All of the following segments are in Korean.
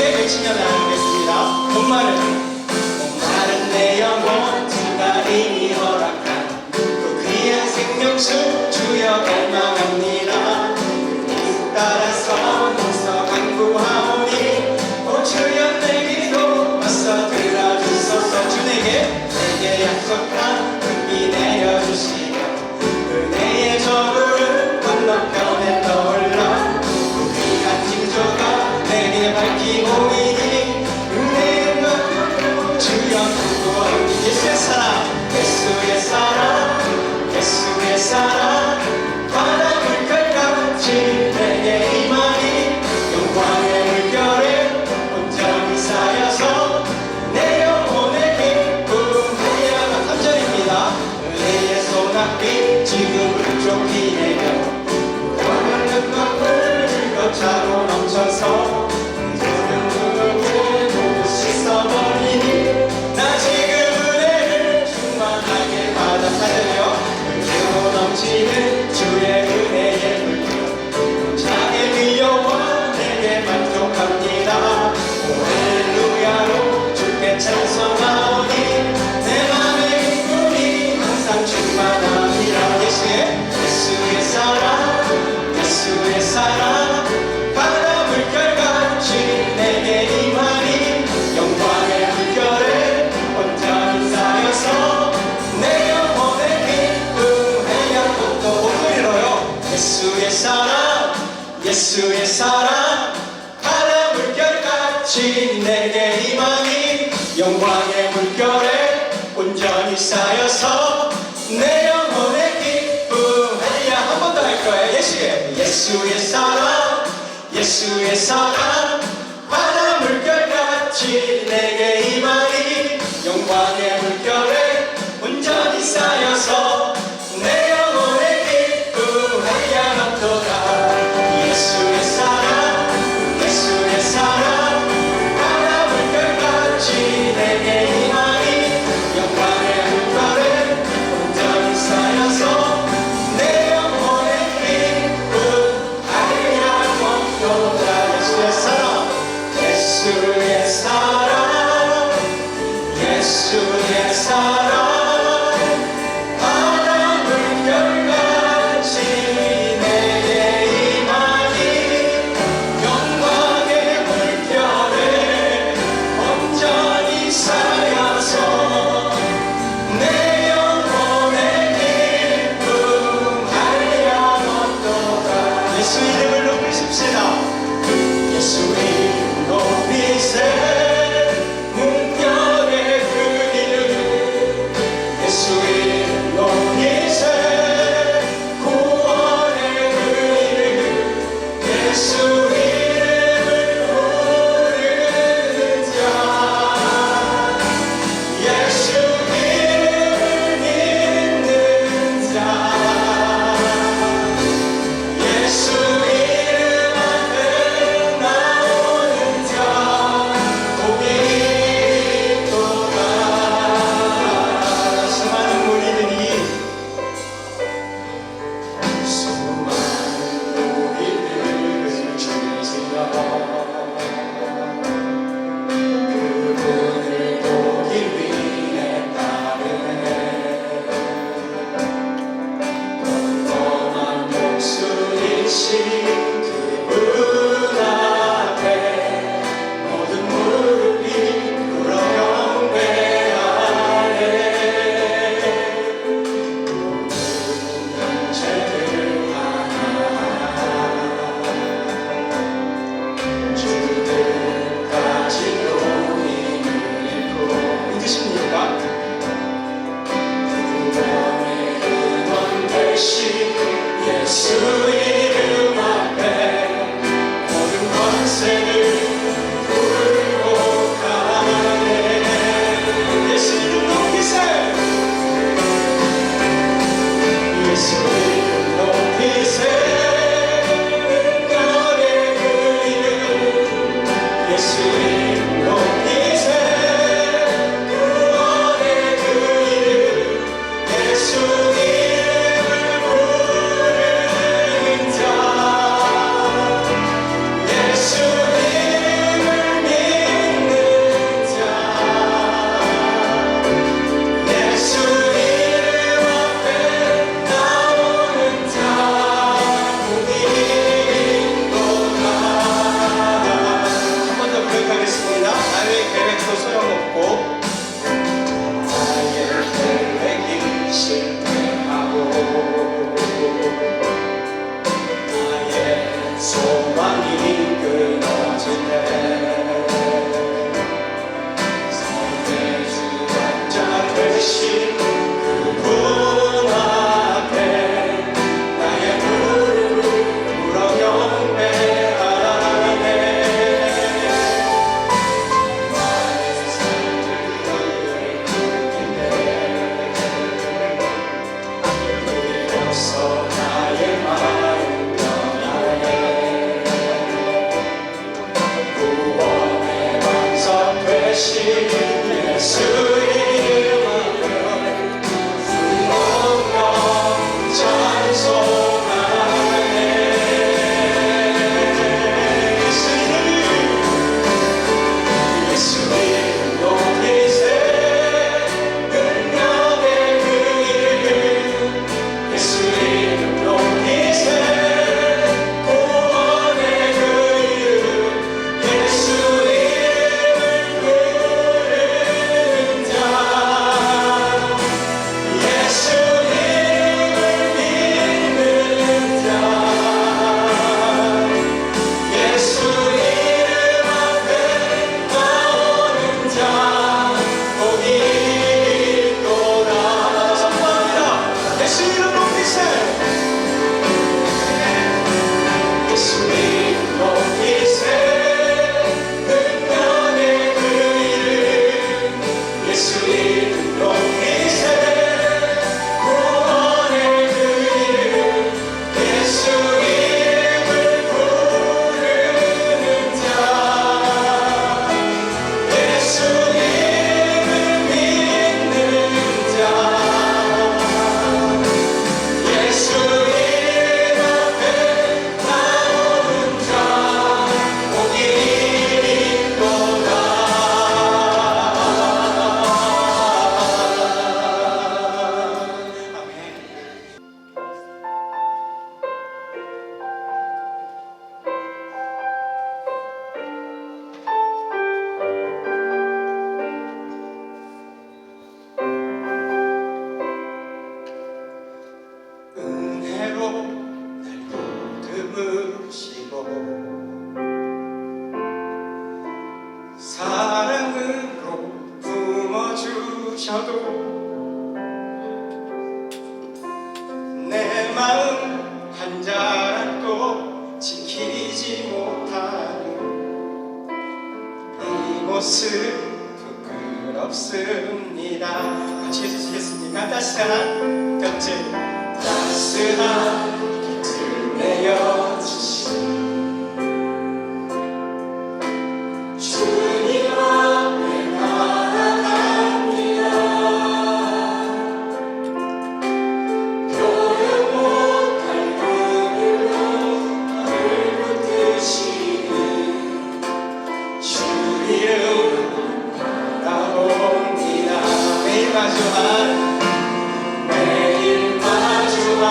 함께 외치며 나누겠습니다. 목마른 내 영혼 주가 이미 허락한 그 귀한 생명수 주여 갈망합니다. 이 따라서 목서 간구하오니 오 주여 내 기도 맞서 들어주소서. 주 내게 약속한 은비 내려주시며 은혜의 저물은 건너편에 떠올라 그 귀한 징조가 내게 밝히고 이니 은혜의 맘 주여 구원이 예수의 사랑 예수의 사랑 예수의 사랑 바다 물결같이 내게 임하니 영광의 물결에 온전히 쌓여서 내 영혼의 기쁨 하야가 3절입니다. 은혜의 소낙비 지금을 좁히 내며 영원한 눈물 흘겨차고 넘쳐서 모두 씻어버리니 나 지금 은혜를 충만하게 받아 살려요. 흘러 넘치는 주의 은혜의 물결 자의 그 영혼 내게 만족합니다. 할렐루야로 주께 찬송하오니 내 맘의 기쁨이 항상 충만합니다. 예수의 사랑 예수의 사랑 바다 물결같이 내게 임하니 영광의 물결에 온전히 쌓여서 내 영혼의 기쁨 해양꽃도 목소리로요. 예수의 사랑 예수의 사랑 바다 물결같이 내게 임하니 영광의 물결에 온전히 쌓여서 내 영혼의 기쁨 하야. 한 번 더 할 거예요. 예수의 사랑 예수의 사랑 바다 물결같이 내게 임하니 영광의 물결에 온전히 쌓여서 내 영혼의 기쁨 하야. 넘도다 예수의 사랑 예수의 사랑 바다 물결같이 내게 임하니 영광의 물결에 온전히 쌓여서 내 영혼의 기쁨 하야. 넘도다 예수의 사랑 예수의 사랑 예수의 사랑 바다 물결같이 내게 임하니 영광의 물결에 온전히 쌓여서 내 영혼의 기쁨 하야노도다. 예수 이름을 높이십시다. 예수 이름 높이세 문결의 그 이름 예수 이름 높이세 구원의 그 이름 예수 이름을 부르는 자 예수 이름을 믿는 자 예수 이름 앞에 나오는 자 복이 있도다. 수많은 무리들이 주시며 그분을 보기 위해 따르네. 뻔뻔한 목소리신 그분 앞에 모든 무릎이 꿇어 경배하네. 모든 죄를 하나 주들까지도 힘을 잃고 믿으십니까? 구원의 근원 되신 예수 이름 앞에 모든 권세를 굴복하네. 예수 이름 높이세 예수 이름 높이세 은결의 그 이름 예수 이름 높이세 구원의 그 이름 예수 이름을 부르는 자 예수 이름을 사랑으로 품어주셔도 내 마음 한 자락도 지키지 못하는 이 모습 부끄럽습니다. 같이 해주시겠습니까? 따스한 곁을 내어주신 주님 앞에 나아갑니다. 표현 못할 눈으로 나를 붙드시는 주 이름 바라봅니다. 매일 마주한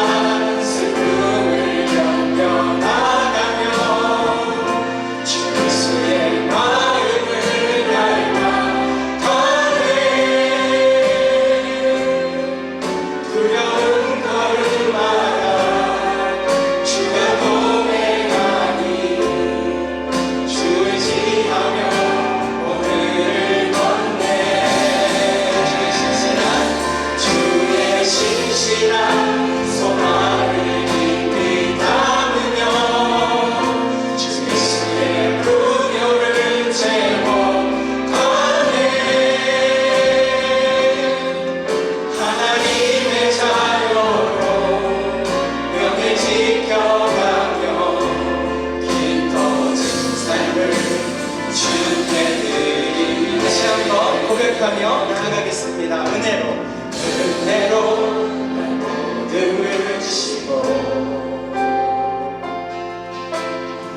슬픔을 견뎌나가며 주 예수의 마음을 닮아가네. 두려운 걸음마다 주가 동행하니 주 의지하며 오늘을 걷네. 주의 신실한 소망을 깊이 담으며 주 예수의 분요를 채워가네. 하나님의 자녀로 명예 지켜가며 깊어진 삶을 주께 드리니. 다시 한번 고백하며 나아가겠습니다. 은혜로 날 모듬을 주시고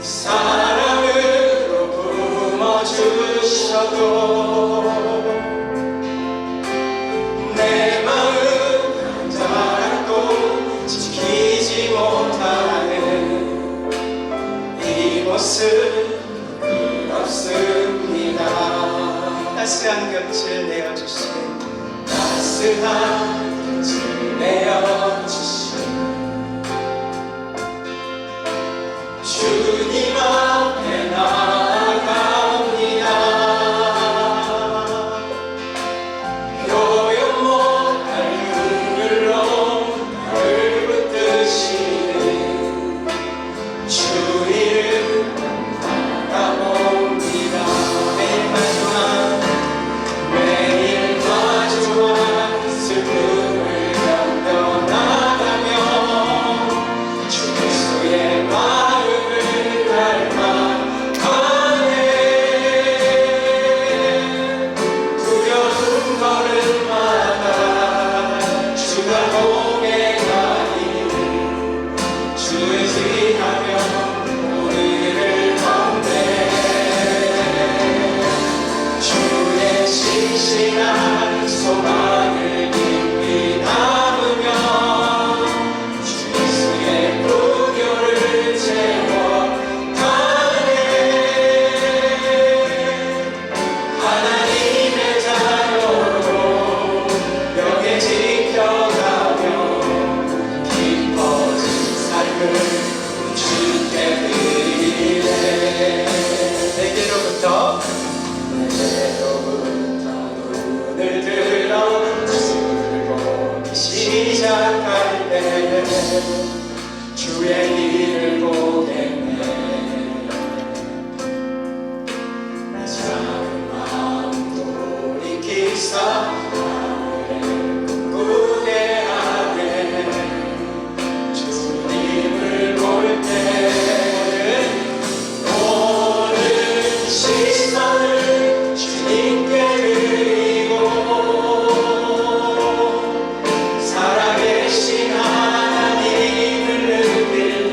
사랑으로 품어주셔도 내 마음 한 자락도 지키지 못하는 이 모습 부끄럽습니다. 따스한 곁을 내어주신 따스한 곁을 내어주신 주님 앞에 나아갑니다. 표현 못할 눈물로 나를 붙드시는 주 이름 바라봅니다. 매일 마주한 슬픔을 견뎌나 신앙 소망을 깊이 담으며 주 예수의 부교를 채워가네. 하나님의 자녀로 명예 지켜가며 깊어진 삶을 주께 드리네. 내게로부터 눈을 들어 주를 보기 시작할 때 주의 일을 보겠네. 내 작은 마음도 돌이키사 하늘에 꿈꾸게 하네. 주님을 볼 때는 모든 시선을 주님께 드리고 살아계신 하나님을 느낄 때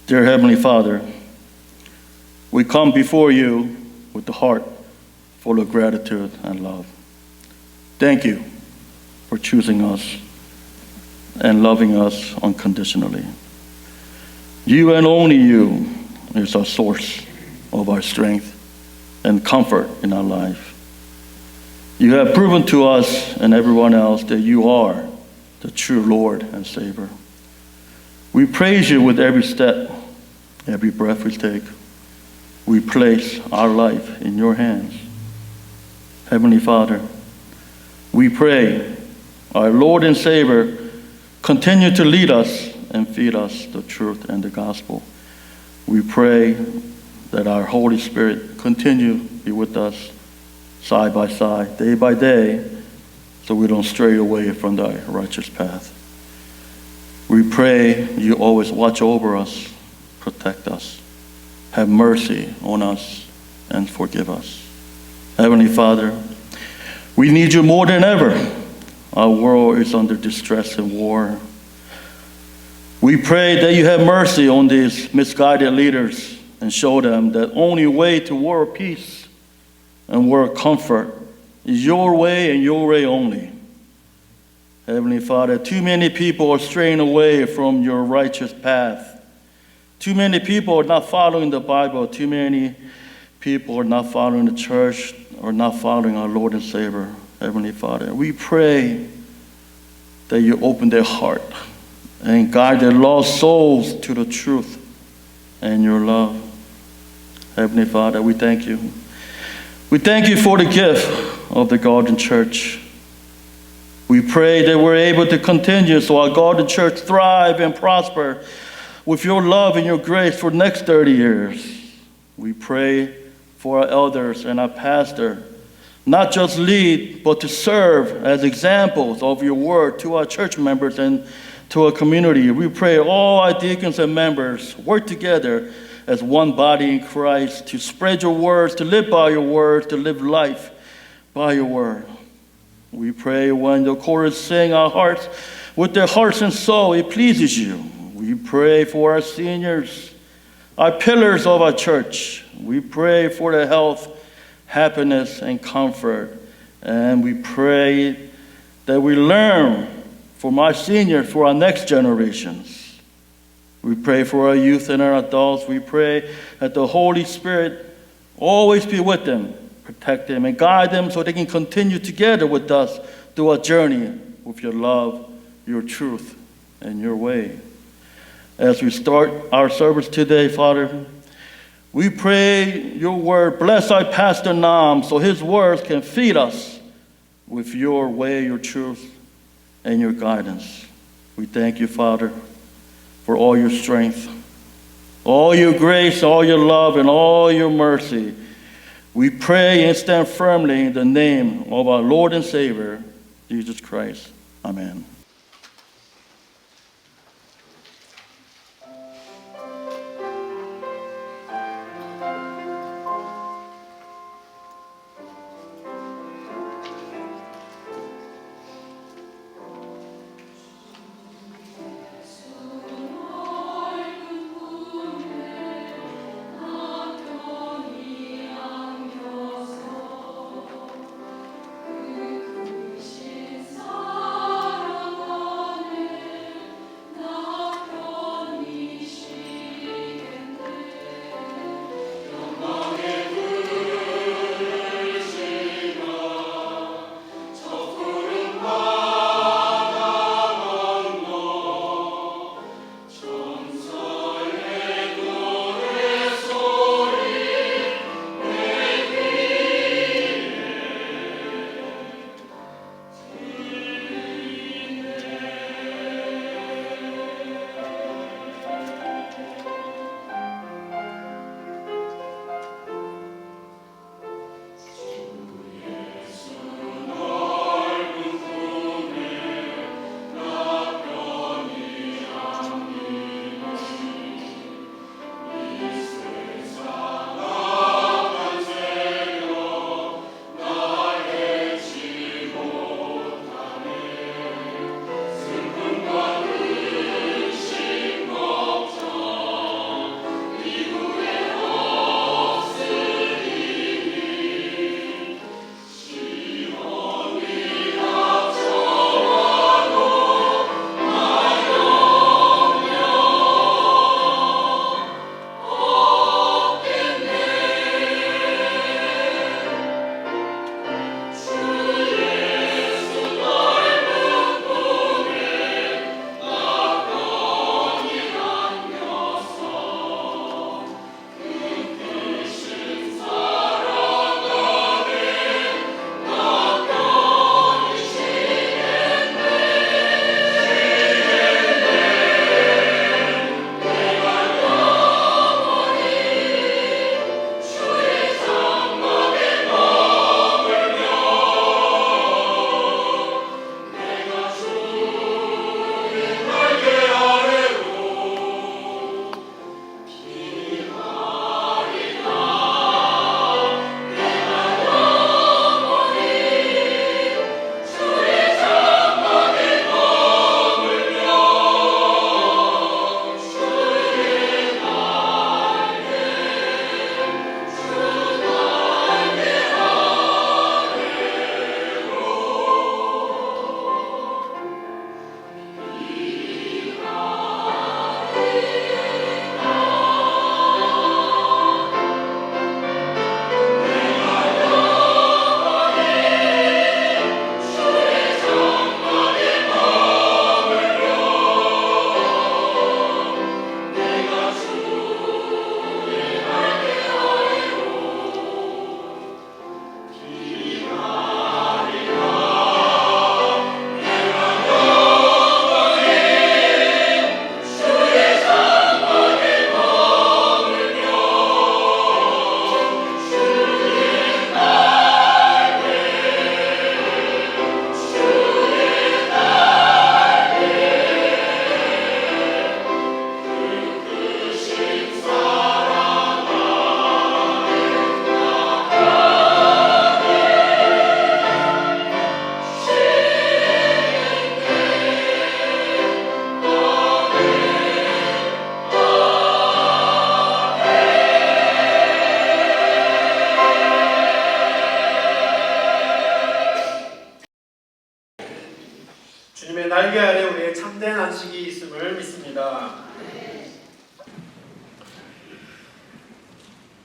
Dear Heavenly Father, we come before you with the heart full of gratitude and love. Thank you for choosing us and loving us unconditionally. You and only you is our source of our strength and comfort in our life. You have proven to us and everyone else that you are the true Lord and Savior. We praise you with every step, every breath we take. We place our life in your hands. Heavenly Father, we pray, our Lord and Savior, continue to lead us and feed us the truth and the gospel. We pray that our Holy Spirit continue to be with us side by side, day by day, so we don't stray away from thy righteous path. We pray you always watch over us, protect us, have mercy on us, and forgive us. Heavenly Father, we need you more than ever. Our world is under distress and war. We pray that you have mercy on these misguided leaders and show them that only way to world peace and world comfort is your way and your way only. Heavenly Father, too many people are straying away from your righteous path. Too many people are not following the Bible. Too many people are not following the church or not following our Lord and Savior. Heavenly Father, we pray that you open their heart and guide their lost souls to the truth and your love. Heavenly Father, we thank you. We thank you for the gift of the Garden Church. We pray that we're able to continue so our Garden Church thrive and prosper with your love and your grace for the next 30 years. We pray for our elders and our pastor, not just lead, but to serve as examples of your word to our church members and to our community. We pray all our deacons and members work together as one body in Christ to spread your words, to live by your words, to live life by your word. We pray when the chorus sing our hearts, with their hearts and soul, it pleases you. We pray for our seniors, our pillars of our church. We pray for their health, happiness, and comfort. And we pray that we learn from our seniors for our next generations. We pray for our youth and our adults. We pray that the Holy Spirit always be with them, protect them, and guide them so they can continue together with us through our journey with your love, your truth, and your way. As we start our service today, Father, we pray your word. Bless our Pastor Nam so his words can feed us with your way, your truth, and your guidance. We thank you, Father, for all your strength, all your grace, all your love, and all your mercy. We pray and stand firmly in the name of our Lord and Savior, Jesus Christ. Amen.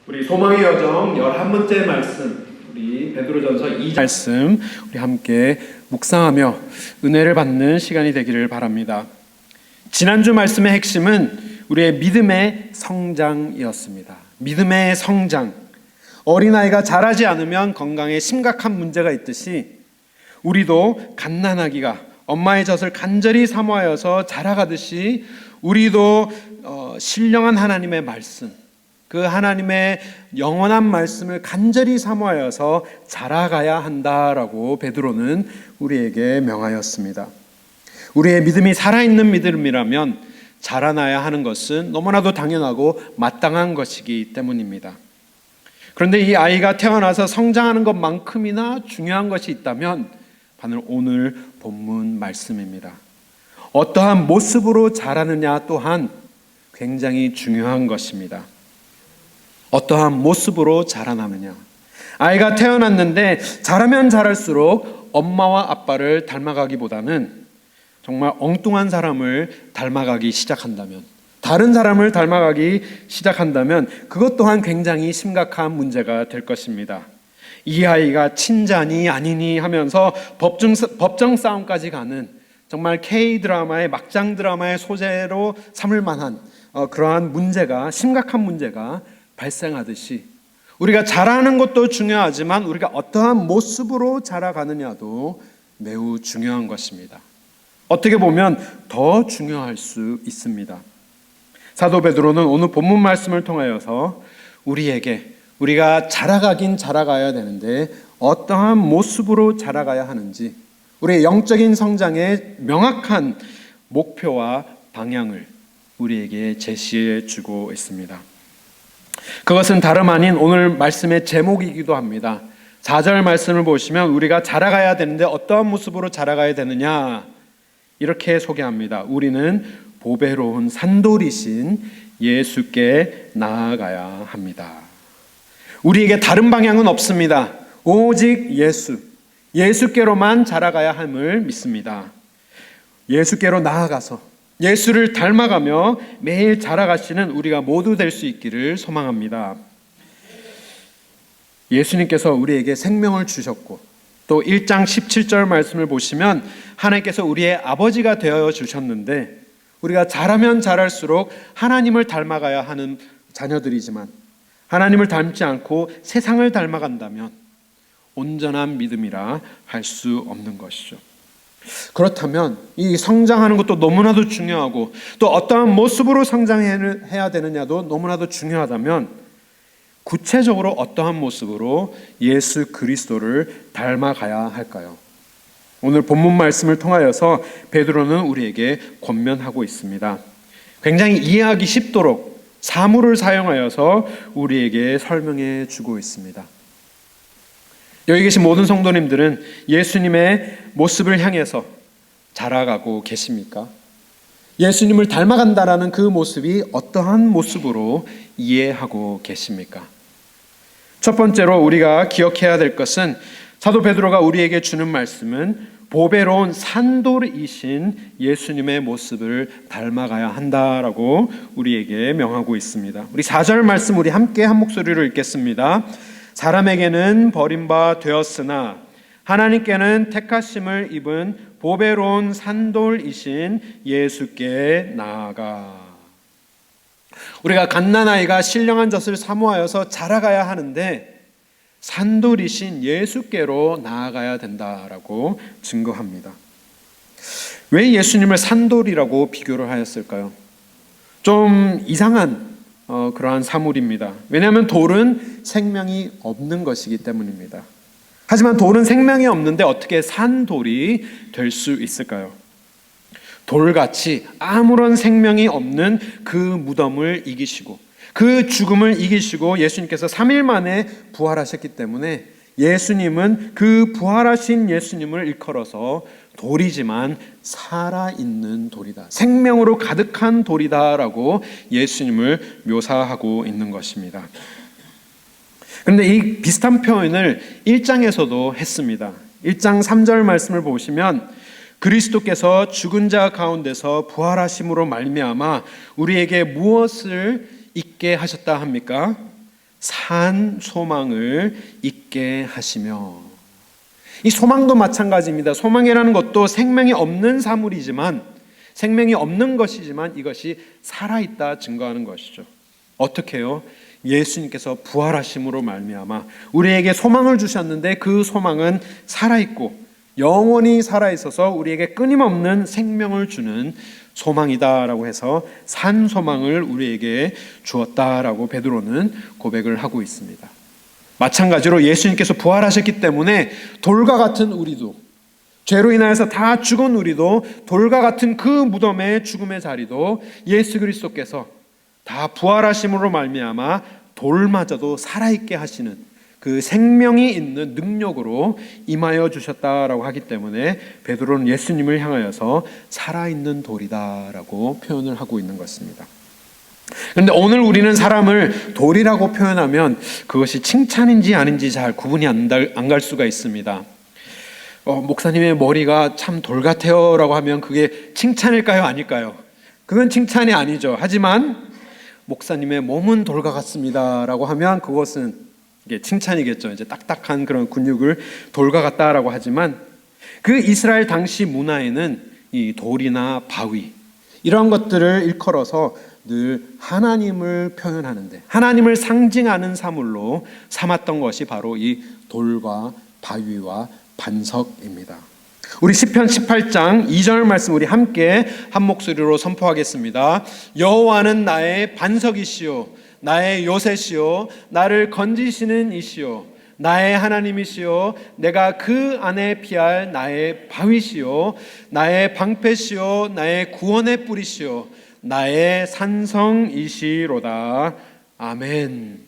우리 소망의 여정 11번째 말씀, 우리 베드로전서 2장 말씀 우리 함께 묵상하며 은혜를 받는 시간이 되기를 바랍니다. 지난주 말씀의 핵심은 우리의 믿음의 성장이었습니다. 믿음의 성장. 어린아이가 자라지 않으면 건강에 심각한 문제가 있듯이 우리도 갓난아기가 엄마의 젖을 간절히 사모하여서 자라가듯이 우리도 신령한 하나님의 말씀, 그 하나님의 영원한 말씀을 간절히 사모하여서 자라가야 한다라고 베드로는 우리에게 명하였습니다. 우리의 믿음이 살아있는 믿음이라면 자라나야 하는 것은 너무나도 당연하고 마땅한 것이기 때문입니다. 그런데 이 아이가 태어나서 성장하는 것만큼이나 중요한 것이 있다면 바로 오늘 본문 말씀입니다. 어떠한 모습으로 자라느냐 또한 굉장히 중요한 것입니다. 어떠한 모습으로 자라나느냐. 아이가 태어났는데 자라면 자랄수록 엄마와 아빠를 닮아가기보다는 정말 엉뚱한 사람을 닮아가기 시작한다면, 다른 사람을 닮아가기 시작한다면 그것 또한 굉장히 심각한 문제가 될 것입니다. 이 아이가 친자니 아니니 하면서 법정 싸움까지 가는 정말 K-드라마의 막장 드라마의 소재로 삼을 만한 그러한 문제가, 심각한 문제가 발생하듯이 우리가 자라는 것도 중요하지만 우리가 어떠한 모습으로 자라가느냐도 매우 중요한 것입니다. 어떻게 보면 더 중요할 수 있습니다. 사도 베드로는 오늘 본문 말씀을 통하여서 우리가 자라가긴 자라가야 되는데 어떠한 모습으로 자라가야 하는지, 우리의 영적인 성장의 명확한 목표와 방향을 우리에게 제시해 주고 있습니다. 그것은 다름 아닌 오늘 말씀의 제목이기도 합니다. 4절 말씀을 보시면 우리가 자라가야 되는데 어떠한 모습으로 자라가야 되느냐 이렇게 소개합니다. 우리는 보배로운 산돌이신 예수께 나아가야 합니다. 우리에게 다른 방향은 없습니다. 오직 예수께로만 자라가야 함을 믿습니다. 예수께로 나아가서 예수를 닮아가며 매일 자라가시는 우리가 모두 될 수 있기를 소망합니다. 예수님께서 우리에게 생명을 주셨고 또 1장 17절 말씀을 보시면 하나님께서 우리의 아버지가 되어 주셨는데 우리가 자라면 자랄수록 하나님을 닮아가야 하는 자녀들이지만 하나님을 닮지 않고 세상을 닮아간다면 온전한 믿음이라 할 수 없는 것이죠. 그렇다면 이 성장하는 것도 너무나도 중요하고 또 어떠한 모습으로 성장해야 되느냐도 너무나도 중요하다면 구체적으로 어떠한 모습으로 예수 그리스도를 닮아가야 할까요? 오늘 본문 말씀을 통하여서 베드로는 우리에게 권면하고 있습니다. 굉장히 이해하기 쉽도록 사물을 사용하여서 우리에게 설명해 주고 있습니다. 여기 계신 모든 성도님들은 예수님의 모습을 향해서 자라가고 계십니까? 예수님을 닮아간다라는 그 모습이 어떠한 모습으로 이해하고 계십니까? 첫 번째로 우리가 기억해야 될 것은 사도 베드로가 우리에게 주는 말씀은 보배로운 산돌이신 예수님의 모습을 닮아가야 한다라고 우리에게 명하고 있습니다. 우리 4절 말씀 우리 함께 한 목소리로 읽겠습니다. 사람에게는 버림바 되었으나 하나님께는 택하심을 입은 보배로운 산돌이신 예수께 나아가. 우리가 갓난아이가 신령한 젖을 사모하여서 자라가야 하는데 산돌이신 예수께로 나아가야 된다라고 증거합니다. 왜 예수님을 산돌이라고 비교를 하였을까요? 좀 이상한 그러한 사물입니다. 왜냐하면 돌은 생명이 없는 것이기 때문입니다. 하지만 돌은 생명이 없는데 어떻게 산돌이 될 수 있을까요? 돌같이 아무런 생명이 없는 그 무덤을 이기시고 그 죽음을 이기시고 예수님께서 3일 만에 부활하셨기 때문에 예수님은 그 부활하신 예수님을 일컬어서 돌이지만 살아있는 돌이다, 생명으로 가득한 돌이다라고 예수님을 묘사하고 있는 것입니다. 그런데 이 비슷한 표현을 1장에서도 했습니다. 1장 3절 말씀을 보시면 그리스도께서 죽은 자 가운데서 부활하심으로 말미암아 우리에게 무엇을 있게 하셨다 합니까? 산 소망을 있게 하시며. 이 소망도 마찬가지입니다. 소망이라는 것도 생명이 없는 사물이지만, 생명이 없는 것이지만 이것이 살아있다 증거하는 것이죠. 어떻게요? 예수님께서 부활하심으로 말미암아 우리에게 소망을 주셨는데 그 소망은 살아있고 영원히 살아있어서 우리에게 끊임없는 생명을 주는 소망이다라고 해서 산 소망을 우리에게 주었다라고 베드로는 고백을 하고 있습니다. 마찬가지로 예수님께서 부활하셨기 때문에 돌과 같은 우리도, 죄로 인하여서 다 죽은 우리도, 돌과 같은 그 무덤의 죽음의 자리도 예수 그리스도께서 다 부활하심으로 말미암아 돌마저도 살아있게 하시는 그 생명이 있는 능력으로 임하여 주셨다라고 하기 때문에 베드로는 예수님을 향하여서 살아있는 돌이다라고 표현을 하고 있는 것입니다. 그런데 오늘 우리는 사람을 돌이라고 표현하면 그것이 칭찬인지 아닌지 잘 구분이 안 갈 수가 있습니다. 목사님의 머리가 참 돌 같아요 라고 하면 그게 칭찬일까요? 아닐까요? 그건 칭찬이 아니죠. 하지만 목사님의 몸은 돌과 같습니다 라고 하면 그것은 이게 칭찬이겠죠. 이제 딱딱한 그런 근육을 돌과 같다라고 하지만 그 이스라엘 당시 문화에는 이 돌이나 바위 이런 것들을 일컬어서 늘 하나님을 표현하는데, 하나님을 상징하는 사물로 삼았던 것이 바로 이 돌과 바위와 반석입니다. 우리 시편 18장 2절 말씀 우리 함께 한 목소리로 선포하겠습니다. 여호와는 나의 반석이시요 나의 요새시요 나를 건지시는 이시요 나의 하나님이시요 내가 그 안에 피할 나의 바위시요 나의 방패시요 나의 구원의 뿌리시요 나의 산성이시로다. 아멘.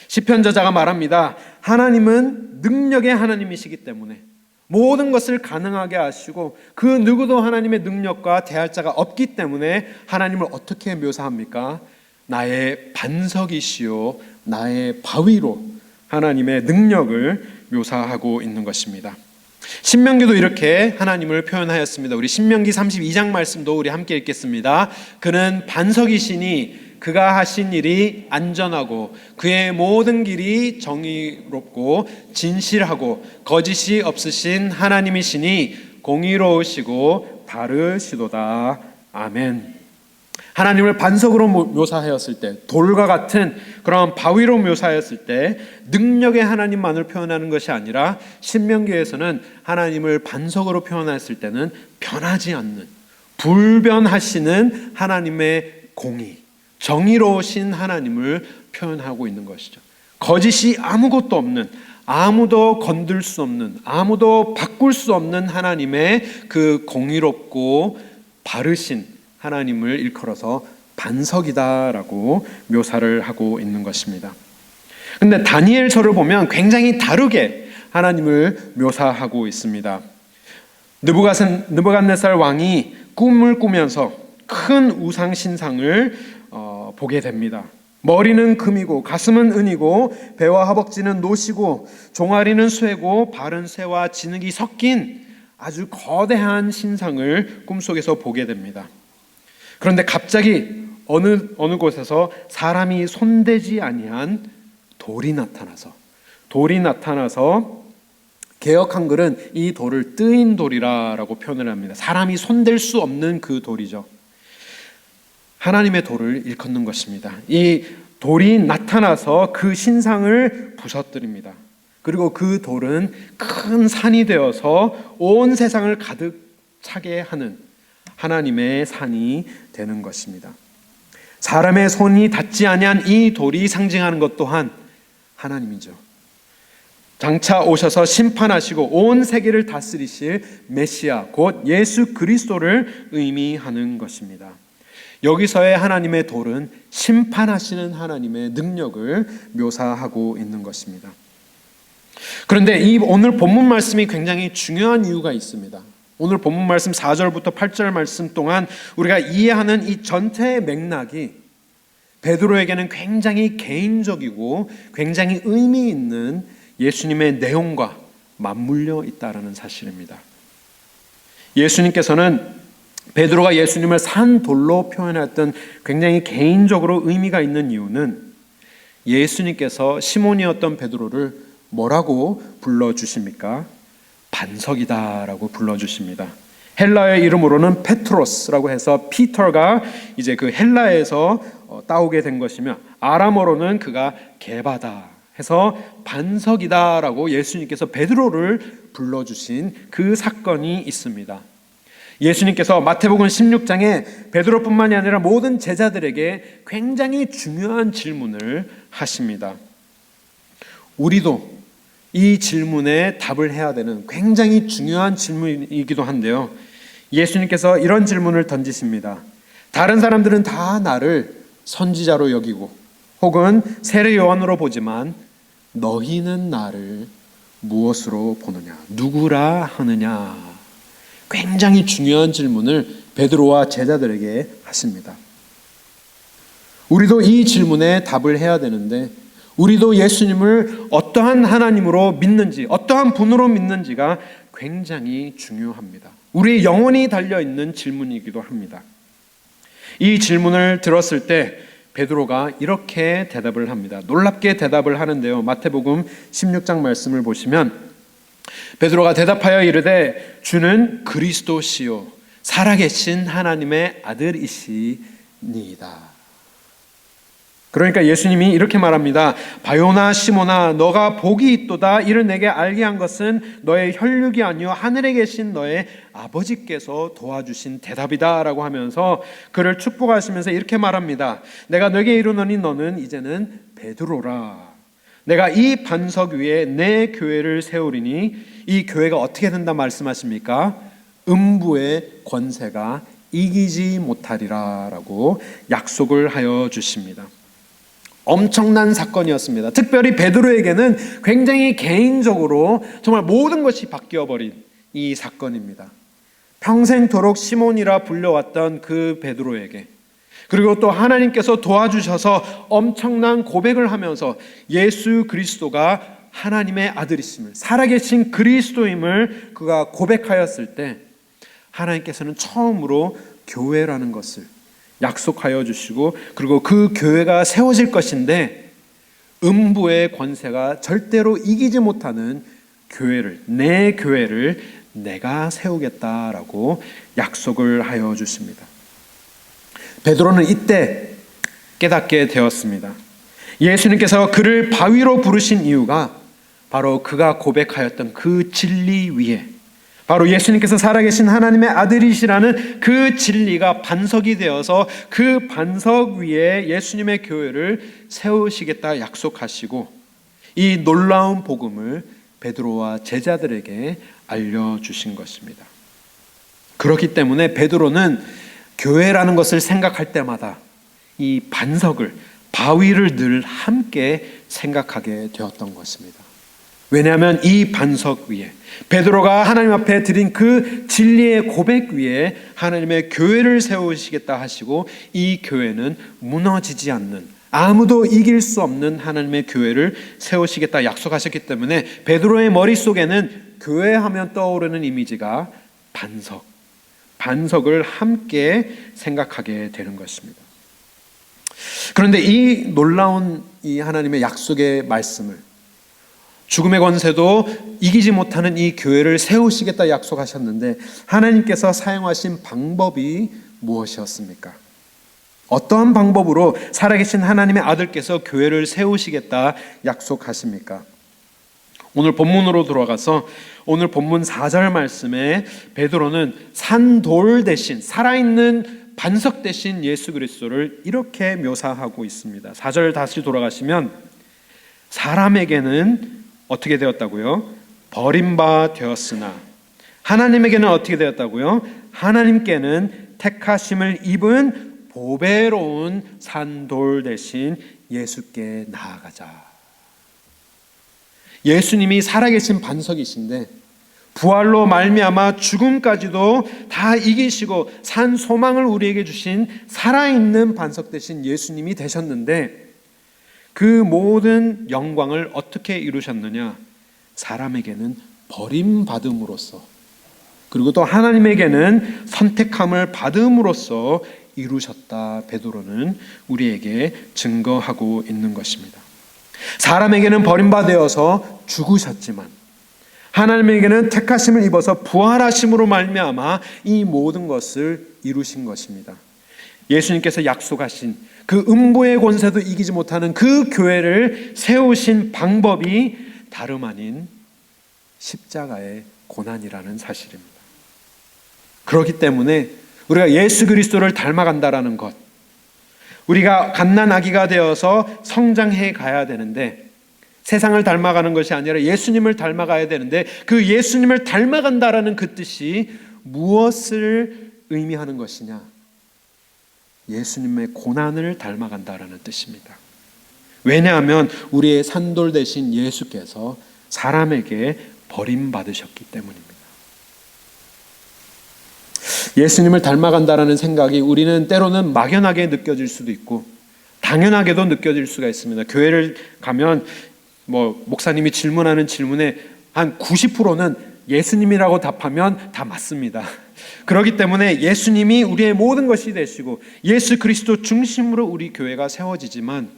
시편 저자가 말합니다. 하나님은 능력의 하나님이시기 때문에 모든 것을 가능하게 하시고 그 누구도 하나님의 능력과 대할 자가 없기 때문에 하나님을 어떻게 묘사합니까? 나의 반석이시요 나의 바위로 하나님의 능력을 묘사하고 있는 것입니다. 신명기도 이렇게 하나님을 표현하였습니다. 우리 신명기 32장 말씀도 우리 함께 읽겠습니다. 그는 반석이시니 그가 하신 일이 안전하고 그의 모든 길이 정의롭고 진실하고 거짓이 없으신 하나님이시니 공의로우시고 바르시도다. 아멘. 하나님을 반석으로 묘사하였을 때, 돌과 같은 그런 바위로 묘사하였을 때 능력의 하나님만을 표현하는 것이 아니라 신명기에서는 하나님을 반석으로 표현했을 때는 변하지 않는 불변하시는 하나님의 공의, 정의로우신 하나님을 표현하고 있는 것이죠. 거짓이 아무것도 없는, 아무도 건들 수 없는, 아무도 바꿀 수 없는 하나님의 그 공의롭고 바르신 하나님을 일컬어서 반석이다라고 묘사를 하고 있는 것입니다. 그런데 다니엘서를 보면 굉장히 다르게 하나님을 묘사하고 있습니다. 느부갓네살 왕이 꿈을 꾸면서 큰 우상 신상을 보게 됩니다. 머리는 금이고 가슴은 은이고 배와 허벅지는 노시고 종아리는 쇠고 발은 쇠와 진흙이 섞인 아주 거대한 신상을 꿈속에서 보게 됩니다. 그런데 갑자기 어느 곳에서 사람이 손대지 아니한 돌이 나타나서 개역 한글은 이 돌을 뜨인 돌이라고 표현을 합니다. 사람이 손댈 수 없는 그 돌이죠. 하나님의 돌을 일컫는 것입니다. 이 돌이 나타나서 그 신상을 부서뜨립니다. 그리고 그 돌은 큰 산이 되어서 온 세상을 가득 차게 하는 하나님의 산이 되는 것입니다. 사람의 손이 닿지 아니한 이 돌이 상징하는 것 또한 하나님이죠. 장차 오셔서 심판하시고 온 세계를 다스리실 메시아 곧 예수 그리스도를 의미하는 것입니다. 여기서의 하나님의 돌은 심판하시는 하나님의 능력을 묘사하고 있는 것입니다. 그런데 이 오늘 본문 말씀이 굉장히 중요한 이유가 있습니다. 오늘 본문 말씀 4절부터 8절 말씀 동안 우리가 이해하는 이 전체의 맥락이 베드로에게는 굉장히 개인적이고 굉장히 의미 있는 예수님의 내용과 맞물려 있다라는 사실입니다. 예수님께서는 베드로가 예수님을 산 돌로 표현했던 굉장히 개인적으로 의미가 있는 이유는 예수님께서 시몬이었던 베드로를 뭐라고 불러주십니까? 반석이다라고 불러주십니다. 헬라의 이름으로는 페트로스라고 해서 피터가 이제 그 헬라에서 따오게 된 것이며, 아람어로는 그가 게바다 해서 반석이다라고 예수님께서 베드로를 불러주신 그 사건이 있습니다. 예수님께서 마태복음 16장에 베드로뿐만이 아니라 모든 제자들에게 굉장히 중요한 질문을 하십니다. 우리도 이 질문에 답을 해야 되는 굉장히 중요한 질문이기도 한데요. 예수님께서 이런 질문을 던지십니다. 다른 사람들은 다 나를 선지자로 여기고 혹은 세례 요한으로 보지만 너희는 나를 무엇으로 보느냐? 누구라 하느냐? 굉장히 중요한 질문을 베드로와 제자들에게 하십니다. 우리도 이 질문에 답을 해야 되는데, 우리도 예수님을 어떠한 하나님으로 믿는지, 어떠한 분으로 믿는지가 굉장히 중요합니다. 우리의 영혼이 달려있는 질문이기도 합니다. 이 질문을 들었을 때 베드로가 이렇게 대답을 합니다. 놀랍게 대답을 하는데요. 마태복음 16장 말씀을 보시면 베드로가 대답하여 이르되 주는 그리스도시요 살아계신 하나님의 아들이시니이다. 그러니까 예수님이 이렇게 말합니다. 바요나 시몬아 너가 복이 있도다. 이를 내게 알게 한 것은 너의 혈육이 아니요 하늘에 계신 너의 아버지께서 도와주신 대답이다 라고 하면서 그를 축복하시면서 이렇게 말합니다. 내가 너에게 이르노니 너는 이제는 베드로라. 내가 이 반석 위에 내 교회를 세우리니, 이 교회가 어떻게 된다 말씀하십니까? 음부의 권세가 이기지 못하리라 라고 약속을 하여 주십니다. 엄청난 사건이었습니다. 특별히 베드로에게는 굉장히 개인적으로 정말 모든 것이 바뀌어버린 이 사건입니다. 평생토록 시몬이라 불려왔던 그 베드로에게, 그리고 또 하나님께서 도와주셔서 엄청난 고백을 하면서 예수 그리스도가 하나님의 아들이심을, 살아계신 그리스도임을 그가 고백하였을 때 하나님께서는 처음으로 교회라는 것을 약속하여 주시고, 그리고 그 교회가 세워질 것인데 음부의 권세가 절대로 이기지 못하는 교회를, 내 교회를 내가 세우겠다라고 약속을 하여 주십니다. 베드로는 이때 깨닫게 되었습니다. 예수님께서 그를 바위로 부르신 이유가 바로 그가 고백하였던 그 진리 위에, 바로 예수님께서 살아계신 하나님의 아들이시라는 그 진리가 반석이 되어서 그 반석 위에 예수님의 교회를 세우시겠다 약속하시고, 이 놀라운 복음을 베드로와 제자들에게 알려주신 것입니다. 그렇기 때문에 베드로는 교회라는 것을 생각할 때마다 이 반석을, 바위를 늘 함께 생각하게 되었던 것입니다. 왜냐하면 이 반석 위에, 베드로가 하나님 앞에 드린 그 진리의 고백 위에 하나님의 교회를 세우시겠다 하시고, 이 교회는 무너지지 않는, 아무도 이길 수 없는 하나님의 교회를 세우시겠다 약속하셨기 때문에 베드로의 머릿속에는 교회하면 떠오르는 이미지가 반석을 함께 생각하게 되는 것입니다. 그런데 이 놀라운 이 하나님의 약속의 말씀을, 죽음의 권세도 이기지 못하는 이 교회를 세우시겠다 약속하셨는데 하나님께서 사용하신 방법이 무엇이었습니까? 어떠한 방법으로 살아계신 하나님의 아들께서 교회를 세우시겠다 약속하십니까? 오늘 본문으로 돌아가서 오늘 본문 4절 말씀에 베드로는 산돌 대신, 살아있는 반석 대신 예수 그리스도를 이렇게 묘사하고 있습니다. 4절 다시 돌아가시면 사람에게는 어떻게 되었다고요? 버림바 되었으나 하나님에게는 어떻게 되었다고요? 하나님께는 택하심을 입은 보배로운 산돌 대신 예수께 나아가자. 예수님이 살아계신 반석이신데 부활로 말미암아 죽음까지도 다 이기시고 산 소망을 우리에게 주신 살아있는 반석 대신 예수님이 되셨는데, 그 모든 영광을 어떻게 이루셨느냐? 사람에게는 버림받음으로써, 그리고 또 하나님에게는 선택함을 받음으로써 이루셨다. 베드로는 우리에게 증거하고 있는 것입니다. 사람에게는 버림받아서 죽으셨지만 하나님에게는 택하심을 입어서 부활하심으로 말미암아 이 모든 것을 이루신 것입니다. 예수님께서 약속하신 그 음부의 권세도 이기지 못하는 그 교회를 세우신 방법이 다름 아닌 십자가의 고난이라는 사실입니다. 그렇기 때문에 우리가 예수 그리스도를 닮아간다라는 것, 우리가 갓난아기가 되어서 성장해 가야 되는데 세상을 닮아가는 것이 아니라 예수님을 닮아가야 되는데 그 예수님을 닮아간다라는 그 뜻이 무엇을 의미하는 것이냐? 예수님의 고난을 닮아간다라는 뜻입니다. 왜냐하면 우리의 산돌 되신 예수께서 사람에게 버림받으셨기 때문입니다. 예수님을 닮아간다라는 생각이 우리는 때로는 막연하게 느껴질 수도 있고 당연하게도 느껴질 수가 있습니다. 교회를 가면 목사님이 질문하는 질문에 한 90%는 예수님이라고 답하면 다 맞습니다. 그렇기 때문에 예수님이 우리의 모든 것이 되시고 예수 그리스도 중심으로 우리 교회가 세워지지만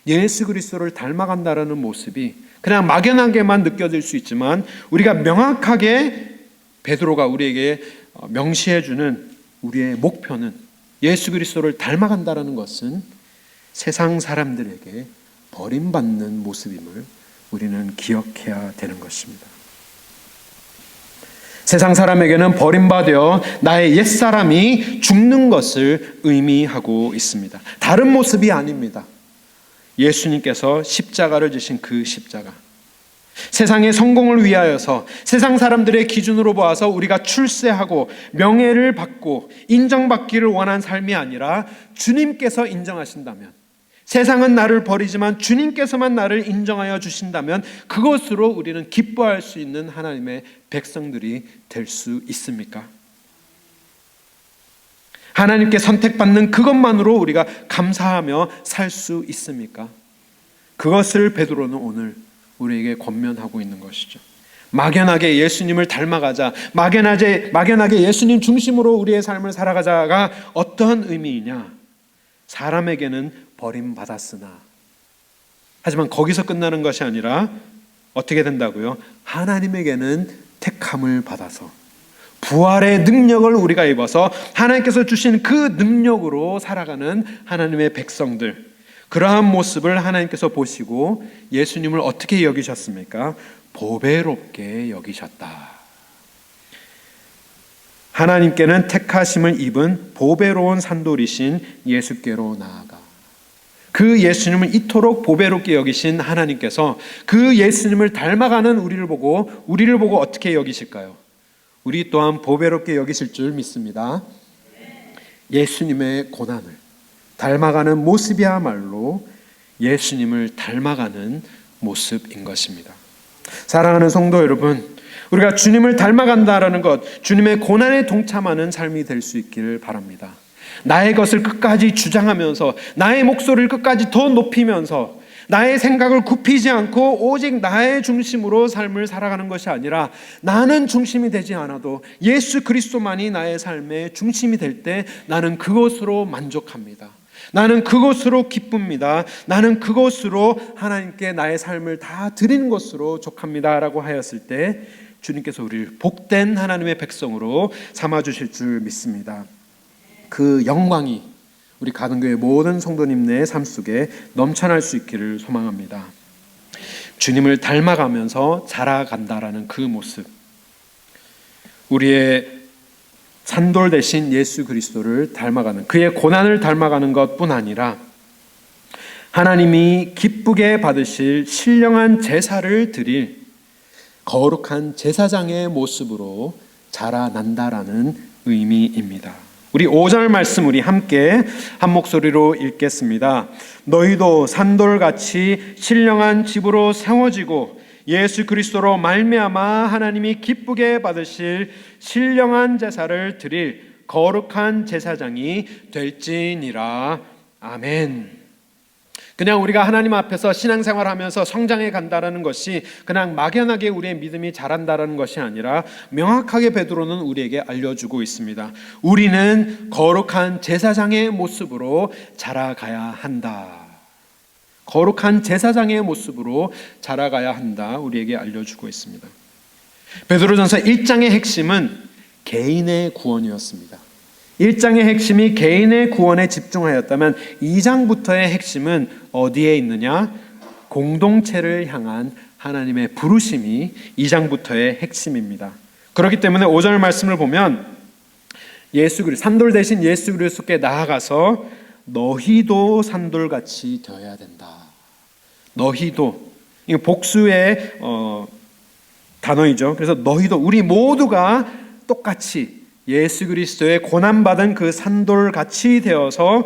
예수 그리스도를 닮아간다라는 모습이 그냥 막연하게만 느껴질 수 있지만 우리가 명확하게 베드로가 우리에게 명시해주는 우리의 목표는 예수 그리스도를 닮아간다라는 것은 세상 사람들에게 버림받는 모습임을 우리는 기억해야 되는 것입니다. 세상 사람에게는 버림받아 나의 옛사람이 죽는 것을 의미하고 있습니다. 다른 모습이 아닙니다. 예수님께서 십자가를 지신 그 십자가, 세상의 성공을 위하여서 세상 사람들의 기준으로 보아서 우리가 출세하고 명예를 받고 인정받기를 원한 삶이 아니라 주님께서 인정하신다면, 세상은 나를 버리지만 주님께서만 나를 인정하여 주신다면 그것으로 우리는 기뻐할 수 있는 하나님의 백성들이 될 수 있습니까? 하나님께 선택받는 그것만으로 우리가 감사하며 살 수 있습니까? 그것을 베드로는 오늘 우리에게 권면하고 있는 것이죠. 막연하게 예수님을 닮아가자, 막연하게 예수님 중심으로 우리의 삶을 살아가자가 어떠한 의미이냐? 사람에게는 버림받았으나, 하지만 거기서 끝나는 것이 아니라 어떻게 된다고요? 하나님에게는 택함을 받아서 부활의 능력을 우리가 입어서 하나님께서 주신 그 능력으로 살아가는 하나님의 백성들, 그러한 모습을 하나님께서 보시고 예수님을 어떻게 여기셨습니까? 보배롭게 여기셨다. 하나님께는 택하심을 입은 보배로운 산돌이신 예수께로 나아가 그 예수님을 이토록 보배롭게 여기신 하나님께서 그 예수님을 닮아가는 우리를 보고 어떻게 여기실까요? 우리 또한 보배롭게 여기실 줄 믿습니다. 예수님의 고난을 닮아가는 모습이야말로 예수님을 닮아가는 모습인 것입니다. 사랑하는 성도 여러분, 우리가 주님을 닮아간다라는 것, 주님의 고난에 동참하는 삶이 될 수 있기를 바랍니다. 나의 것을 끝까지 주장하면서 나의 목소리를 끝까지 더 높이면서 나의 생각을 굽히지 않고 오직 나의 중심으로 삶을 살아가는 것이 아니라 나는 중심이 되지 않아도 예수 그리스도만이 나의 삶의 중심이 될 때 나는 그것으로 만족합니다. 나는 그것으로 기쁩니다. 나는 그것으로 하나님께 나의 삶을 다 드리는 것으로 족합니다 라고 하였을 때 주님께서 우리를 복된 하나님의 백성으로 삼아주실 줄 믿습니다. 그 영광이 우리 가든교회 모든 성도님의 삶 속에 넘쳐날 수 있기를 소망합니다. 주님을 닮아가면서 자라간다라는 그 모습, 우리의 산돌 대신 예수 그리스도를 닮아가는, 그의 고난을 닮아가는 것뿐 아니라 하나님이 기쁘게 받으실 신령한 제사를 드릴 거룩한 제사장의 모습으로 자라난다라는 의미입니다. 우리 5절 말씀 우리 함께 한 목소리로 읽겠습니다. 너희도 산돌같이 신령한 집으로 세워지고 예수 그리스도로 말미암아 하나님이 기쁘게 받으실 신령한 제사를 드릴 거룩한 제사장이 될지니라. 아멘. 그냥 우리가 하나님 앞에서 신앙생활하면서 성장해 간다라는 것이 그냥 막연하게 우리의 믿음이 자란다라는 것이 아니라 명확하게 베드로는 우리에게 알려주고 있습니다. 우리는 거룩한 제사장의 모습으로 자라가야 한다. 거룩한 제사장의 모습으로 자라가야 한다 우리에게 알려주고 있습니다. 베드로전서 1장의 핵심은 개인의 구원이었습니다. 1장의 핵심이 개인의 구원에 집중하였다면 2장부터의 핵심은 어디에 있느냐? 공동체를 향한 하나님의 부르심이 2장부터의 핵심입니다. 그렇기 때문에 5절 말씀을 보면 산돌 대신 예수 그리스도께 나아가서 너희도 산돌같이 되어야 된다. 너희도, 이거 복수의 단어이죠. 그래서 너희도, 우리 모두가 똑같이 예수 그리스도의 고난받은 그 산돌같이 되어서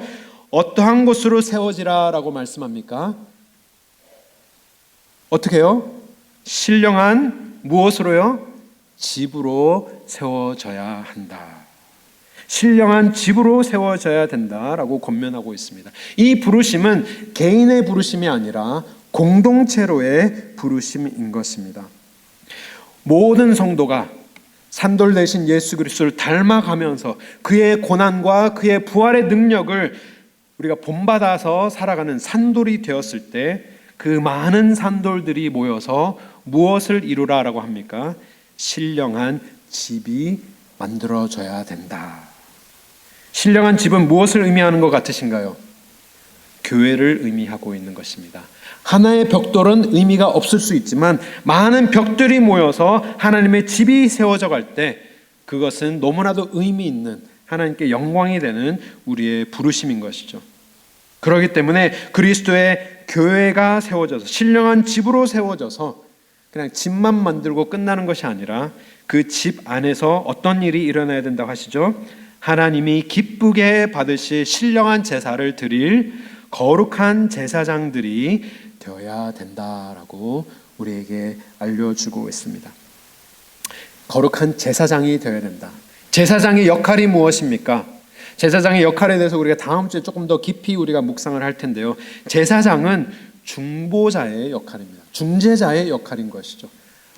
어떠한 곳으로 세워지라라고 말씀합니까? 어떻게 해요? 신령한 무엇으로요? 집으로 세워져야 한다. 신령한 집으로 세워져야 된다라고 권면하고 있습니다. 이 부르심은 개인의 부르심이 아니라 공동체로의 부르심인 것입니다. 모든 성도가 산돌 대신 예수 그리스도를 닮아가면서 그의 고난과 그의 부활의 능력을 우리가 본받아서 살아가는 산돌이 되었을 때 그 많은 산돌들이 모여서 무엇을 이루라라고 합니까? 신령한 집이 만들어져야 된다. 신령한 집은 무엇을 의미하는 것 같으신가요? 교회를 의미하고 있는 것입니다. 하나의 벽돌은 의미가 없을 수 있지만 많은 벽들이 모여서 하나님의 집이 세워져 갈 때 그것은 너무나도 의미 있는 하나님께 영광이 되는 우리의 부르심인 것이죠. 그렇기 때문에 그리스도의 교회가 세워져서 신령한 집으로 세워져서 그냥 집만 만들고 끝나는 것이 아니라 그 집 안에서 어떤 일이 일어나야 된다고 하시죠? 하나님이 기쁘게 받으실 신령한 제사를 드릴 거룩한 제사장들이 되어야 된다라고 우리에게 알려주고 있습니다. 거룩한 제사장이 되어야 된다. 제사장의 역할이 무엇입니까? 제사장의 역할에 대해서 우리가 다음 주에 조금 더 깊이 우리가 묵상을 할 텐데요. 제사장은 중보자의 역할입니다. 중재자의 역할인 것이죠.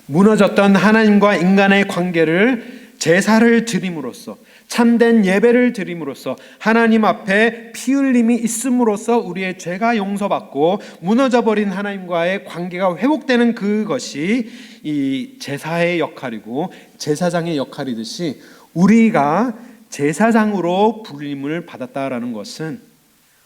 무너졌던 하나님과 인간의 관계를 제사를 드림으로써 참된 예배를 드림으로써 하나님 앞에 피 흘림이 있음으로써 우리의 죄가 용서받고 무너져버린 하나님과의 관계가 회복되는 그것이 이 제사의 역할이고 제사장의 역할이듯이 우리가 제사장으로 불림을 받았다라는 것은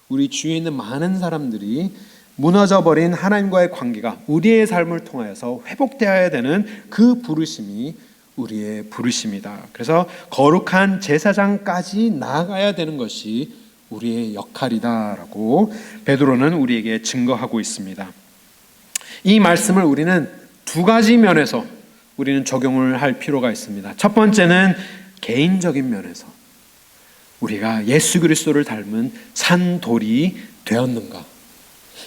우리 주위에 있는 많은 사람들이 무너져버린 하나님과의 관계가 우리의 삶을 통하여서 회복되어야 되는 그 부르심이 우리의 부르심이다. 그래서 거룩한 제사장까지 나아가야 되는 것이 우리의 역할이다라고 베드로는 우리에게 증거하고 있습니다. 이 말씀을 우리는 두 가지 면에서 우리는 적용을 할 필요가 있습니다. 첫 번째는 개인적인 면에서 우리가 예수 그리스도를 닮은 산돌이 되었는가?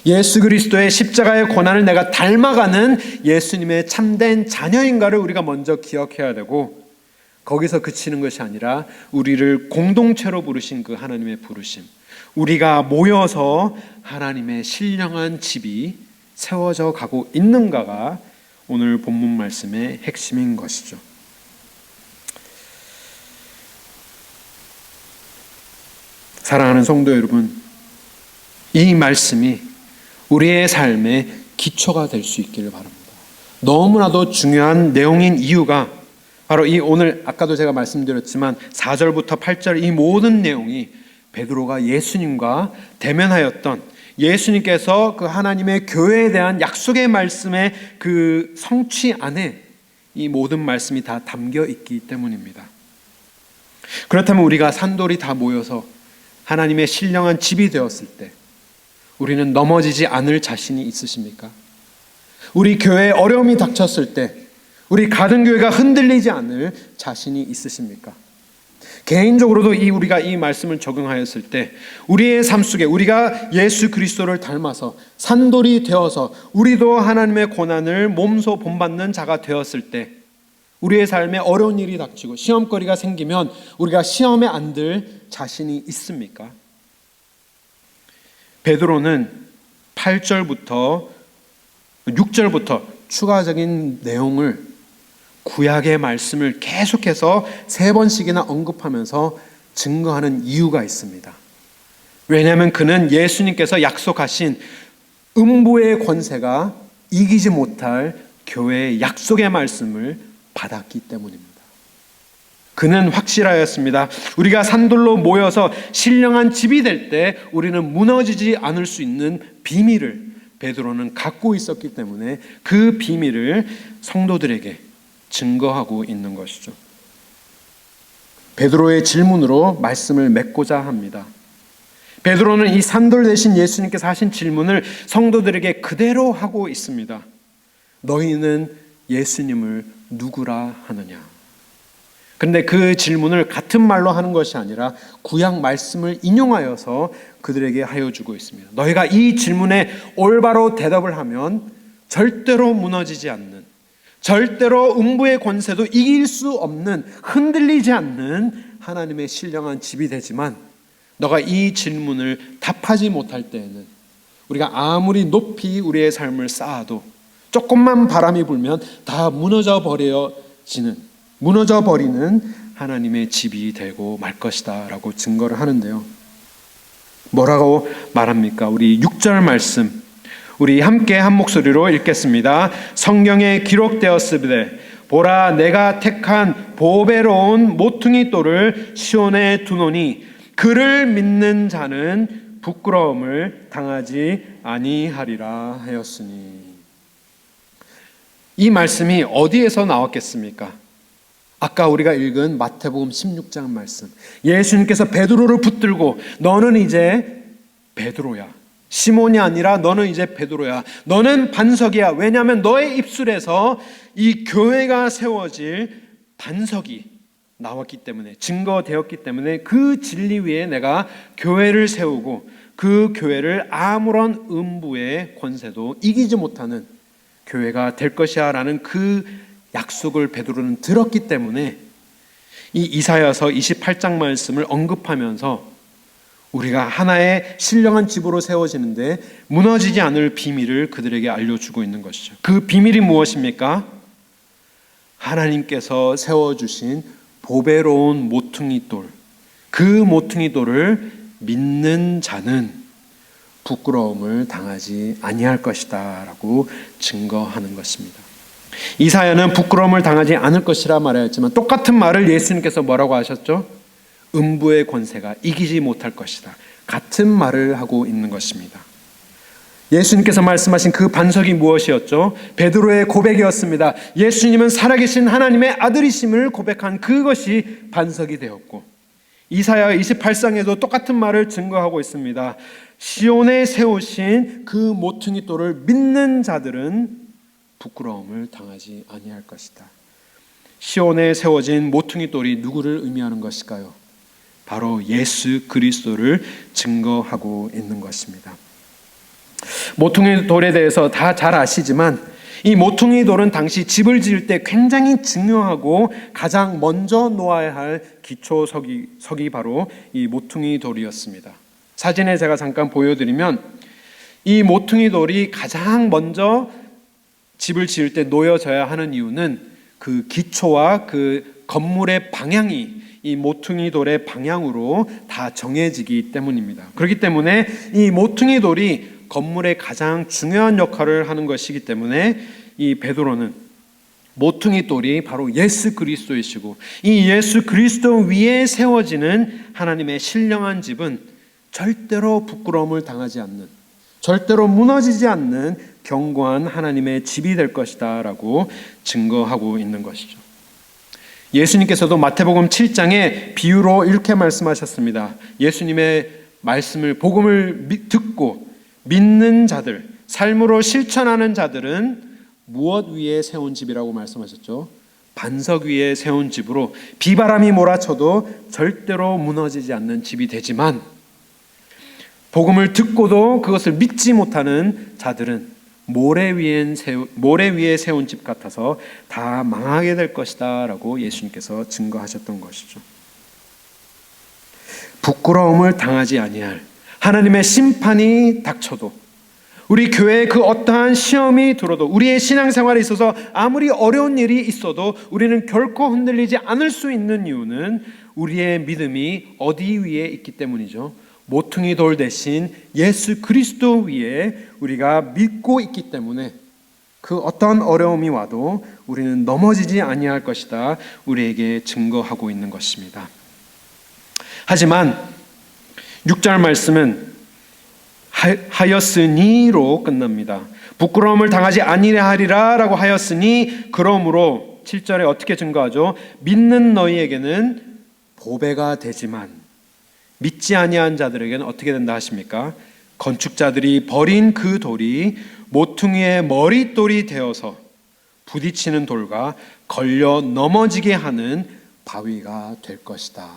예수 그리스도의 십자가의 고난을 내가 닮아가는 예수님의 참된 자녀인가를 우리가 먼저 기억해야 되고 거기서 그치는 것이 아니라 우리를 공동체로 부르신 그 하나님의 부르심, 우리가 모여서 하나님의 신령한 집이 세워져 가고 있는가가 오늘 본문 말씀의 핵심인 것이죠. 사랑하는 성도 여러분, 이 말씀이 우리의 삶의 기초가 될 수 있기를 바랍니다. 너무나도 중요한 내용인 이유가 바로 이 오늘 아까도 제가 말씀드렸지만 4절부터 8절 이 모든 내용이 베드로가 예수님과 대면하였던 예수님께서 그 하나님의 교회에 대한 약속의 말씀의 그 성취 안에 이 모든 말씀이 다 담겨 있기 때문입니다. 그렇다면 우리가 산돌이 다 모여서 하나님의 신령한 집이 되었을 때 우리는 넘어지지 않을 자신이 있으십니까? 우리 교회에 어려움이 닥쳤을 때 우리 가든교회가 흔들리지 않을 자신이 있으십니까? 개인적으로도 우리가 이 말씀을 적용하였을 때 우리의 삶 속에 우리가 예수 그리스도를 닮아서 산돌이 되어서 우리도 하나님의 고난을 몸소 본받는 자가 되었을 때 우리의 삶에 어려운 일이 닥치고 시험거리가 생기면 우리가 시험에 안 들 자신이 있습니까? 베드로는 8절부터 6절부터 추가적인 내용을 구약의 말씀을 계속해서 3번씩이나 언급하면서 증거하는 이유가 있습니다. 왜냐하면 그는 예수님께서 약속하신 음부의 권세가 이기지 못할 교회의 약속의 말씀을 받았기 때문입니다. 그는 확실하였습니다. 우리가 산돌로 모여서 신령한 집이 될 때 우리는 무너지지 않을 수 있는 비밀을 베드로는 갖고 있었기 때문에 그 비밀을 성도들에게 증거하고 있는 것이죠. 베드로의 질문으로 말씀을 맺고자 합니다. 베드로는 이 산돌 대신 예수님께서 하신 질문을 성도들에게 그대로 하고 있습니다. 너희는 예수님을 누구라 하느냐? 그런데 그 질문을 같은 말로 하는 것이 아니라 구약 말씀을 인용하여서 그들에게 하여 주고 있습니다. 너희가 이 질문에 올바로 대답을 하면 절대로 무너지지 않는, 절대로 음부의 권세도 이길 수 없는, 흔들리지 않는 하나님의 신령한 집이 되지만, 너가 이 질문을 답하지 못할 때에는 우리가 아무리 높이 우리의 삶을 쌓아도 조금만 바람이 불면 다 무너져 버리는 하나님의 집이 되고 말 것이다 라고 증거를 하는데요. 뭐라고 말합니까? 우리 6절 말씀 우리 함께 한 목소리로 읽겠습니다. 성경에 기록되었으되 보라 내가 택한 보배로운 모퉁이 돌을 시온에 두노니 그를 믿는 자는 부끄러움을 당하지 아니하리라 하였으니. 이 말씀이 어디에서 나왔겠습니까? 아까 우리가 읽은 마태복음 16장 말씀. 예수님께서 베드로를 붙들고 너는 이제 베드로야. 시몬이 아니라 너는 이제 베드로야. 너는 반석이야. 왜냐하면 너의 입술에서 이 교회가 세워질 반석이 나왔기 때문에, 증거되었기 때문에 그 진리 위에 내가 교회를 세우고 그 교회를 아무런 음부의 권세도 이기지 못하는 교회가 될 것이야 라는 그 약속을 베드로는 들었기 때문에 이 이사야서 28장 말씀을 언급하면서 우리가 하나의 신령한 집으로 세워지는데 무너지지 않을 비밀을 그들에게 알려주고 있는 것이죠. 그 비밀이 무엇입니까? 하나님께서 세워주신 보배로운 모퉁이 돌, 그 모퉁이 돌을 믿는 자는 부끄러움을 당하지 아니할 것이다 라고 증거하는 것입니다. 이사야는 부끄러움을 당하지 않을 것이라 말하였지만 똑같은 말을 예수님께서 뭐라고 하셨죠? 음부의 권세가 이기지 못할 것이다. 같은 말을 하고 있는 것입니다. 예수님께서 말씀하신 그 반석이 무엇이었죠? 베드로의 고백이었습니다. 예수님은 살아계신 하나님의 아들이심을 고백한 그것이 반석이 되었고, 이사야 28장에도 똑같은 말을 증거하고 있습니다. 시온에 세우신 그 모퉁이 돌을 믿는 자들은 부끄러움을 당하지 아니할 것이다. 시온에 세워진 모퉁이 돌이 누구를 의미하는 것일까요? 바로 예수 그리스도를 증거하고 있는 것입니다. 모퉁이 돌에 대해서 다 잘 아시지만 이 모퉁이 돌은 당시 집을 지을 때 굉장히 중요하고 가장 먼저 놓아야 할 기초석이 바로 이 모퉁이 돌이었습니다. 사진에 제가 잠깐 보여드리면 이 모퉁이 돌이 가장 먼저 집을 지을 때 놓여져야 하는 이유는 그 기초와 그 건물의 방향이 이 모퉁이 돌의 방향으로 다 정해지기 때문입니다. 그렇기 때문에 이 모퉁이 돌이 건물의 가장 중요한 역할을 하는 것이기 때문에 이 베드로는 모퉁이 돌이 바로 예수 그리스도이시고 이 예수 그리스도 위에 세워지는 하나님의 신령한 집은 절대로 부끄러움을 당하지 않는, 절대로 무너지지 않는 견고한 하나님의 집이 될 것이다 라고 증거하고 있는 것이죠. 예수님께서도 마태복음 7장에 비유로 이렇게 말씀하셨습니다. 예수님의 말씀을, 복음을 듣고 믿는 자들, 삶으로 실천하는 자들은 무엇 위에 세운 집이라고 말씀하셨죠? 반석 위에 세운 집으로 비바람이 몰아쳐도 절대로 무너지지 않는 집이 되지만, 복음을 듣고도 그것을 믿지 못하는 자들은 모래 위에 세운 집 같아서 다 망하게 될 것이다 라고 예수님께서 증거하셨던 것이죠. 부끄러움을 당하지 아니할 하나님의 심판이 닥쳐도, 우리 교회에 그 어떠한 시험이 들어도, 우리의 신앙생활에 있어서 아무리 어려운 일이 있어도 우리는 결코 흔들리지 않을 수 있는 이유는 우리의 믿음이 어디 위에 있기 때문이죠? 모퉁이 돌 대신 예수 그리스도 위에 우리가 믿고 있기 때문에 그 어떤 어려움이 와도 우리는 넘어지지 아니할 것이다 우리에게 증거하고 있는 것입니다. 하지만 6절 말씀은 하였으니로 끝납니다. 부끄러움을 당하지 아니려 하리라 라고 하였으니 그러므로 7절에 어떻게 증거하죠? 믿는 너희에게는 보배가 되지만 믿지 아니한 자들에게는 어떻게 된다 하십니까? 건축자들이 버린 그 돌이 모퉁이의 머릿돌이 되어서 부딪히는 돌과 걸려 넘어지게 하는 바위가 될 것이다.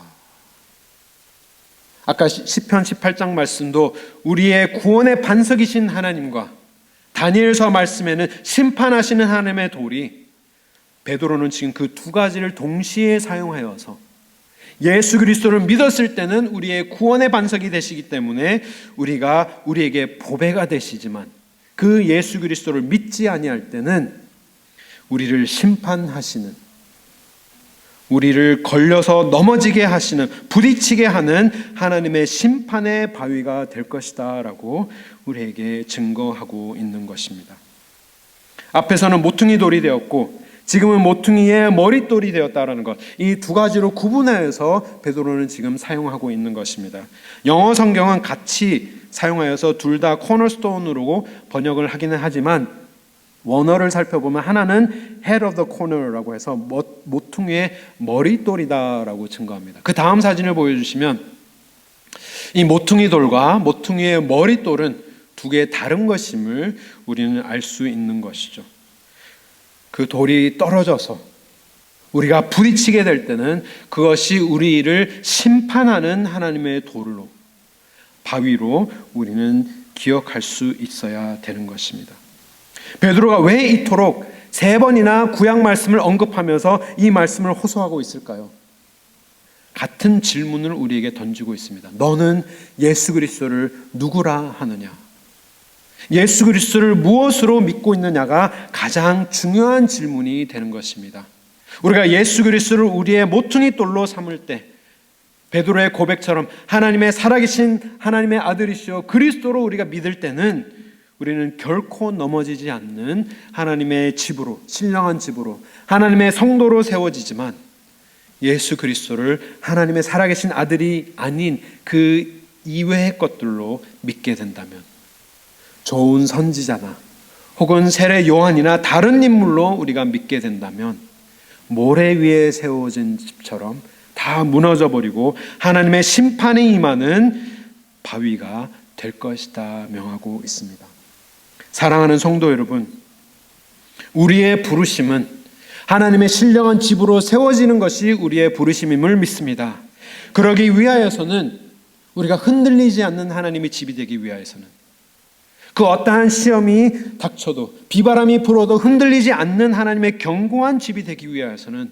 아까 시편 18장 말씀도 우리의 구원의 반석이신 하나님과 다니엘서 말씀에는 심판하시는 하나님의 돌이, 베드로는 지금 그 두 가지를 동시에 사용하여서 예수 그리스도를 믿었을 때는 우리의 구원의 반석이 되시기 때문에 우리에게 보배가 되시지만 그 예수 그리스도를 믿지 아니할 때는 우리를 심판하시는, 우리를 걸려서 넘어지게 하시는, 부딪히게 하는 하나님의 심판의 바위가 될 것이다 라고 우리에게 증거하고 있는 것입니다. 앞에서는 모퉁이 돌이 되었고 지금은 모퉁이의 머릿돌이 되었다라는 것, 이 두 가지로 구분하여서 베드로는 지금 사용하고 있는 것입니다. 영어 성경은 같이 사용하여서 둘 다 코너스톤으로 번역을 하기는 하지만 원어를 살펴보면 하나는 head of the corner라고 해서 모퉁이의 머릿돌이다라고 증거합니다. 그 다음 사진을 보여주시면 이 모퉁이 돌과 모퉁이의 머릿돌은 두 개의 다른 것임을 우리는 알 수 있는 것이죠. 그 돌이 떨어져서 우리가 부딪히게 될 때는 그것이 우리를 심판하는 하나님의 돌로, 바위로 우리는 기억할 수 있어야 되는 것입니다. 베드로가 왜 이토록 3번이나 구약 말씀을 언급하면서 이 말씀을 호소하고 있을까요? 같은 질문을 우리에게 던지고 있습니다. 너는 예수 그리스도를 누구라 하느냐? 예수 그리스도를 무엇으로 믿고 있느냐가 가장 중요한 질문이 되는 것입니다. 우리가 예수 그리스도를 우리의 모퉁이 돌로 삼을 때 베드로의 고백처럼 하나님의 살아계신 하나님의 아들이시오 그리스도로 우리가 믿을 때는 우리는 결코 넘어지지 않는 하나님의 집으로, 신령한 집으로, 하나님의 성도로 세워지지만 예수 그리스도를 하나님의 살아계신 아들이 아닌 그 이외의 것들로 믿게 된다면, 좋은 선지자나 혹은 세례 요한이나 다른 인물로 우리가 믿게 된다면 모래 위에 세워진 집처럼 다 무너져버리고 하나님의 심판에 임하는 바위가 될 것이다 명하고 있습니다. 사랑하는 성도 여러분, 우리의 부르심은 하나님의 신령한 집으로 세워지는 것이 우리의 부르심임을 믿습니다. 그러기 위하여서는, 우리가 흔들리지 않는 하나님의 집이 되기 위하여서는, 그 어떠한 시험이 닥쳐도 비바람이 불어도 흔들리지 않는 하나님의 견고한 집이 되기 위하여서는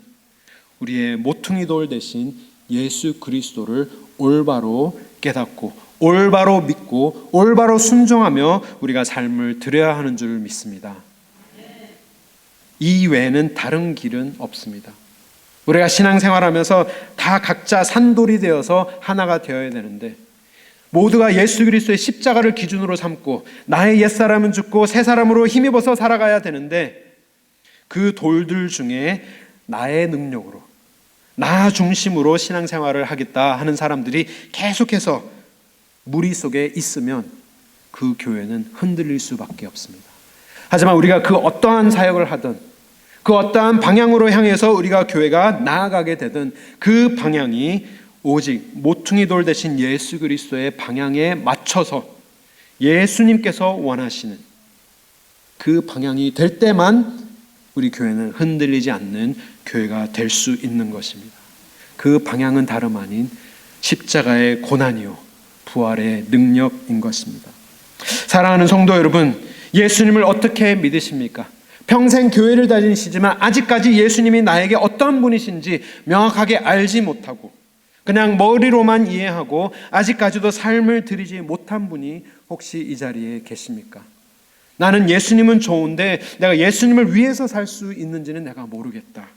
우리의 모퉁이 돌 대신 예수 그리스도를 올바로 깨닫고 올바로 믿고 올바로 순종하며 우리가 삶을 드려야 하는 줄 믿습니다. 이 외에는 다른 길은 없습니다. 우리가 신앙생활하면서 다 각자 산돌이 되어서 하나가 되어야 되는데, 모두가 예수 그리스도의 십자가를 기준으로 삼고 나의 옛사람은 죽고 새 사람으로 힘입어서 살아가야 되는데, 그 돌들 중에 나의 능력으로, 나 중심으로 신앙생활을 하겠다 하는 사람들이 계속해서 무리 속에 있으면 그 교회는 흔들릴 수밖에 없습니다. 하지만 우리가 그 어떠한 사역을 하든 그 어떠한 방향으로 향해서 우리가 교회가 나아가게 되든 그 방향이 오직 모퉁이 돌 대신 예수 그리스도의 방향에 맞춰서 예수님께서 원하시는 그 방향이 될 때만 우리 교회는 흔들리지 않는 교회가 될 수 있는 것입니다. 그 방향은 다름 아닌 십자가의 고난이요 부활의 능력인 것입니다. 사랑하는 성도 여러분, 예수님을 어떻게 믿으십니까? 평생 교회를 다니시지만 아직까지 예수님이 나에게 어떤 분이신지 명확하게 알지 못하고 그냥 머리로만 이해하고 아직까지도 삶을 드리지 못한 분이 혹시 이 자리에 계십니까? 나는 예수님은 좋은데 내가 예수님을 위해서 살 수 있는지는 내가 모르겠다.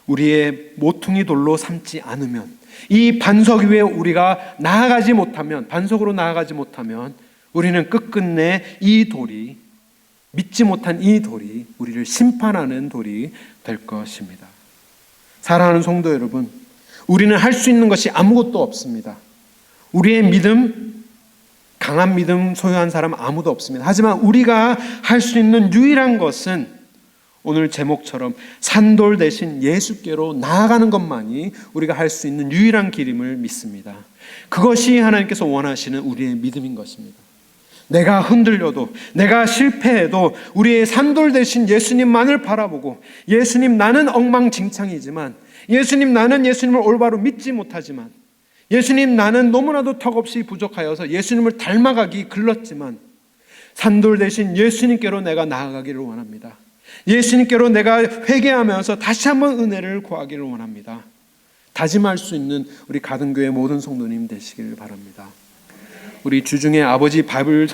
우리의 모퉁이 돌로 삼지 않으면, 이 반석 위에 우리가 나아가지 못하면, 반석으로 나아가지 못하면 우리는 끝끝내 이 돌이, 믿지 못한 이 돌이 우리를 심판하는 돌이 될 것입니다. 사랑하는 성도 여러분, 우리는 할 수 있는 것이 아무것도 없습니다. 우리의 믿음, 강한 믿음 소유한 사람 아무도 없습니다. 하지만 우리가 할 수 있는 유일한 것은 오늘 제목처럼 산돌 대신 예수께로 나아가는 것만이 우리가 할 수 있는 유일한 길임을 믿습니다. 그것이 하나님께서 원하시는 우리의 믿음인 것입니다. 내가 흔들려도, 내가 실패해도 우리의 산돌 대신 예수님만을 바라보고, 예수님 나는 엉망진창이지만, 예수님 나는 예수님을 올바로 믿지 못하지만, 예수님 나는 너무나도 턱없이 부족하여서 예수님을 닮아가기 글렀지만, 산돌 대신 예수님께로 내가 나아가기를 원합니다. 예수님께로 내가 회개하면서 다시 한번 은혜를 구하기를 원합니다. 다짐할 수 있는 우리 가든교회 모든 성도님 되시기를 바랍니다. 우리 주중에 아버지 바이블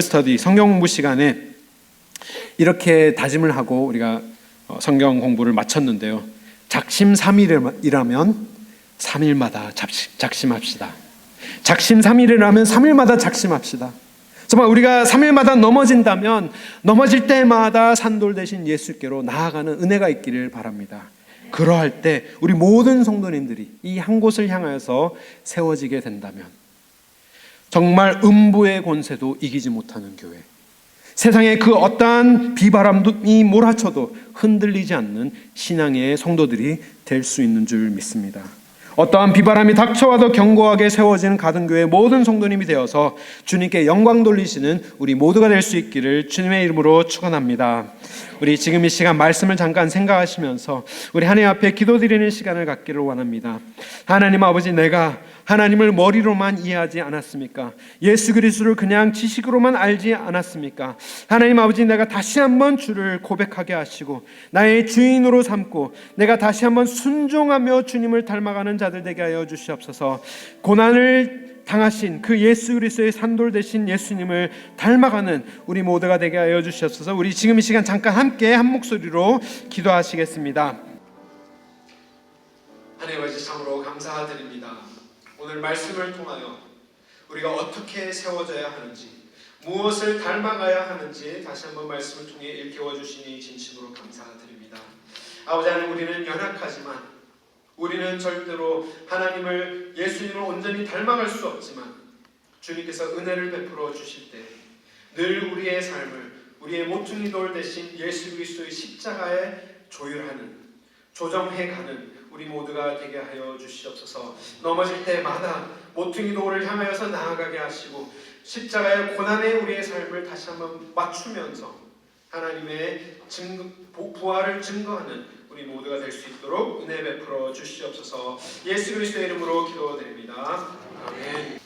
스터디 성경 공부 시간에 이렇게 다짐을 하고 우리가 성경 공부를 마쳤는데요. 작심 3일이라면 3일마다 작심합시다. 작심 3일이라면 3일마다 작심합시다. 정말 우리가 3일마다 넘어진다면 넘어질 때마다 산돌 대신 예수께로 나아가는 은혜가 있기를 바랍니다. 그러할 때 우리 모든 성도님들이 이 한 곳을 향하여서 세워지게 된다면 정말 음부의 권세도 이기지 못하는 교회, 세상의 그 어떠한 비바람이 몰아쳐도 흔들리지 않는 신앙의 성도들이 될 수 있는 줄 믿습니다. 어떠한 비바람이 닥쳐와도 견고하게 세워지는 가든교회 모든 성도님이 되어서 주님께 영광 돌리시는 우리 모두가 될 수 있기를 주님의 이름으로 축원합니다. 우리 지금 이 시간 말씀을 잠깐 생각하시면서 우리 하나님 앞에 기도드리는 시간을 갖기를 원합니다. 하나님 아버지, 내가 하나님을 머리로만 이해하지 않았습니까? 예수 그리스도를 그냥 지식으로만 알지 않았습니까? 하나님 아버지, 내가 다시 한번 주를 고백하게 하시고 나의 주인으로 삼고 내가 다시 한번 순종하며 주님을 닮아가는 자들 되게 하여 주시옵소서. 고난을 당하신 그 예수 그리스도의 산돌 되신 예수님을 닮아가는 우리 모두가 되게 하여 주시옵소서. 우리 지금 이 시간 잠깐 함께 한 목소리로 기도하시겠습니다. 하나님 아버지, 참으로 감사드립니다. 오늘 말씀을 통하여 우리가 어떻게 세워져야 하는지, 무엇을 닮아가야 하는지 다시 한번 말씀을 통해 일깨워 주시니 진심으로 감사드립니다. 아버지 하나님, 우리는 연약하지만, 우리는 절대로 하나님을, 예수님을 온전히 닮아갈 수 없지만 주님께서 은혜를 베풀어 주실 때 늘 우리의 삶을 우리의 모퉁이 돌 대신 예수 그리스도의 십자가에 조율하는, 조정해가는 우리 모두가 되게 하여 주시옵소서. 넘어질 때마다 모퉁이 돌을 향하여서 나아가게 하시고 십자가의 고난에 우리의 삶을 다시 한번 맞추면서 하나님의 부활을 증거하는 우리 모두가 될 수 있도록 은혜 베풀어 주시옵소서. 예수 그리스도의 이름으로 기도드립니다. 아멘.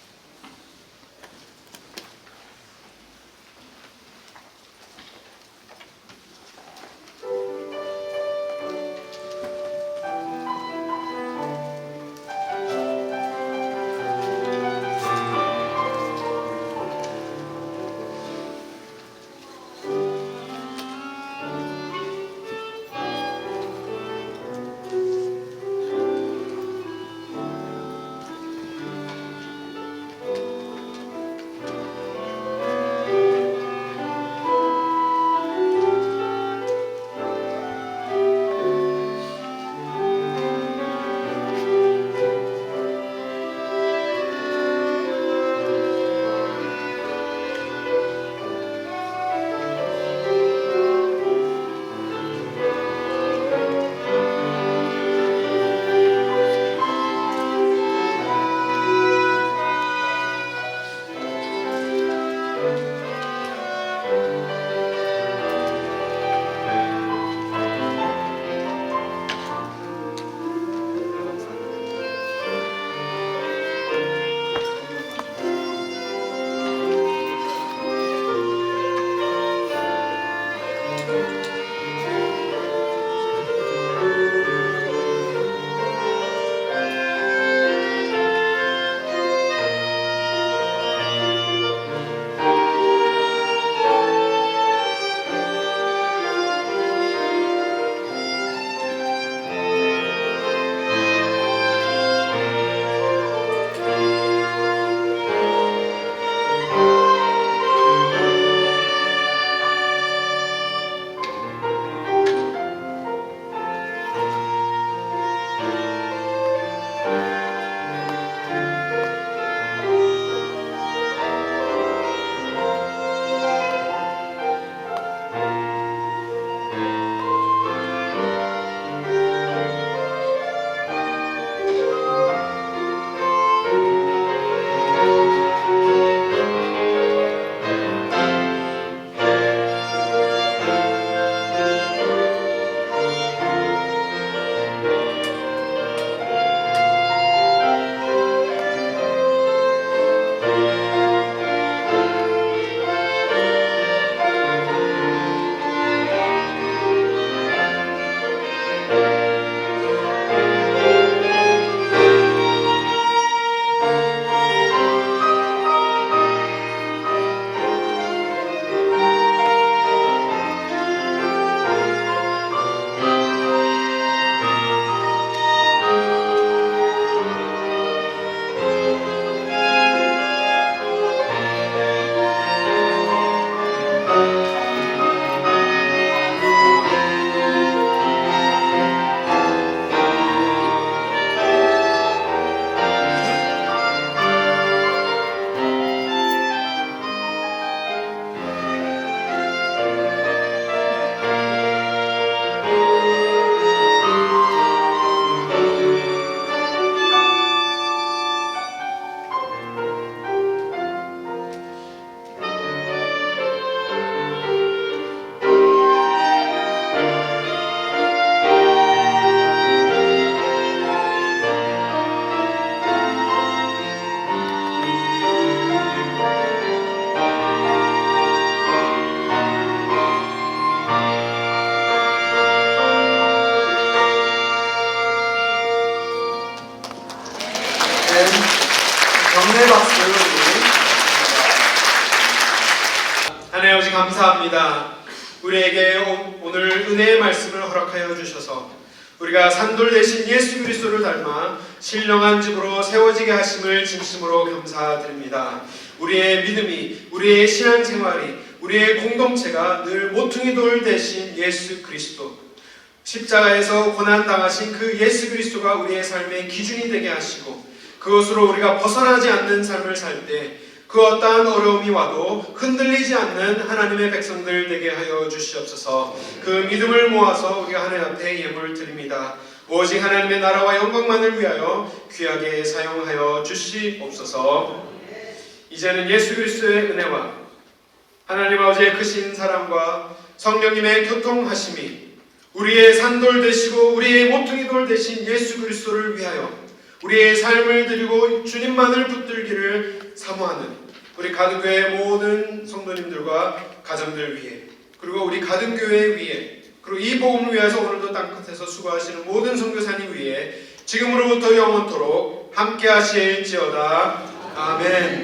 하나님 아버지 감사합니다. 우리에게 오늘 은혜의 말씀을 허락하여 주셔서 우리가 산돌 대신 예수 그리스도를 닮아 신령한 집으로 세워지게 하심을 진심으로 감사드립니다. 우리의 믿음이, 우리의 신앙생활이, 우리의 공동체가 늘 모퉁이 돌 대신 예수 그리스도, 십자가에서 고난당하신 그 예수 그리스도가 우리의 삶의 기준이 되게 하시고 그것으로 우리가 벗어나지 않는 삶을 살 때 그 어떠한 어려움이 와도 흔들리지 않는 하나님의 백성들 되게 하여 주시옵소서. 그 믿음을 모아서 우리가 하나님 앞에 예물 드립니다. 오직 하나님의 나라와 영광만을 위하여 귀하게 사용하여 주시옵소서. 이제는 예수 그리스도의 은혜와 하나님 아버지의 크신 사랑과 성령님의 교통하심이 우리의 산돌 되시고 우리의 모퉁이 돌 되신 예수 그리스도를 위하여 우리의 삶을 드리고 주님만을 붙들기를 사모하는 우리 가든교회 모든 성도님들과 가정들 위해, 그리고 우리 가든교회 위해, 그리고 이 복음을 위해서 오늘도 땅끝에서 수고하시는 모든 선교사님 위해 지금으로부터 영원토록 함께 하실지어다. 아멘.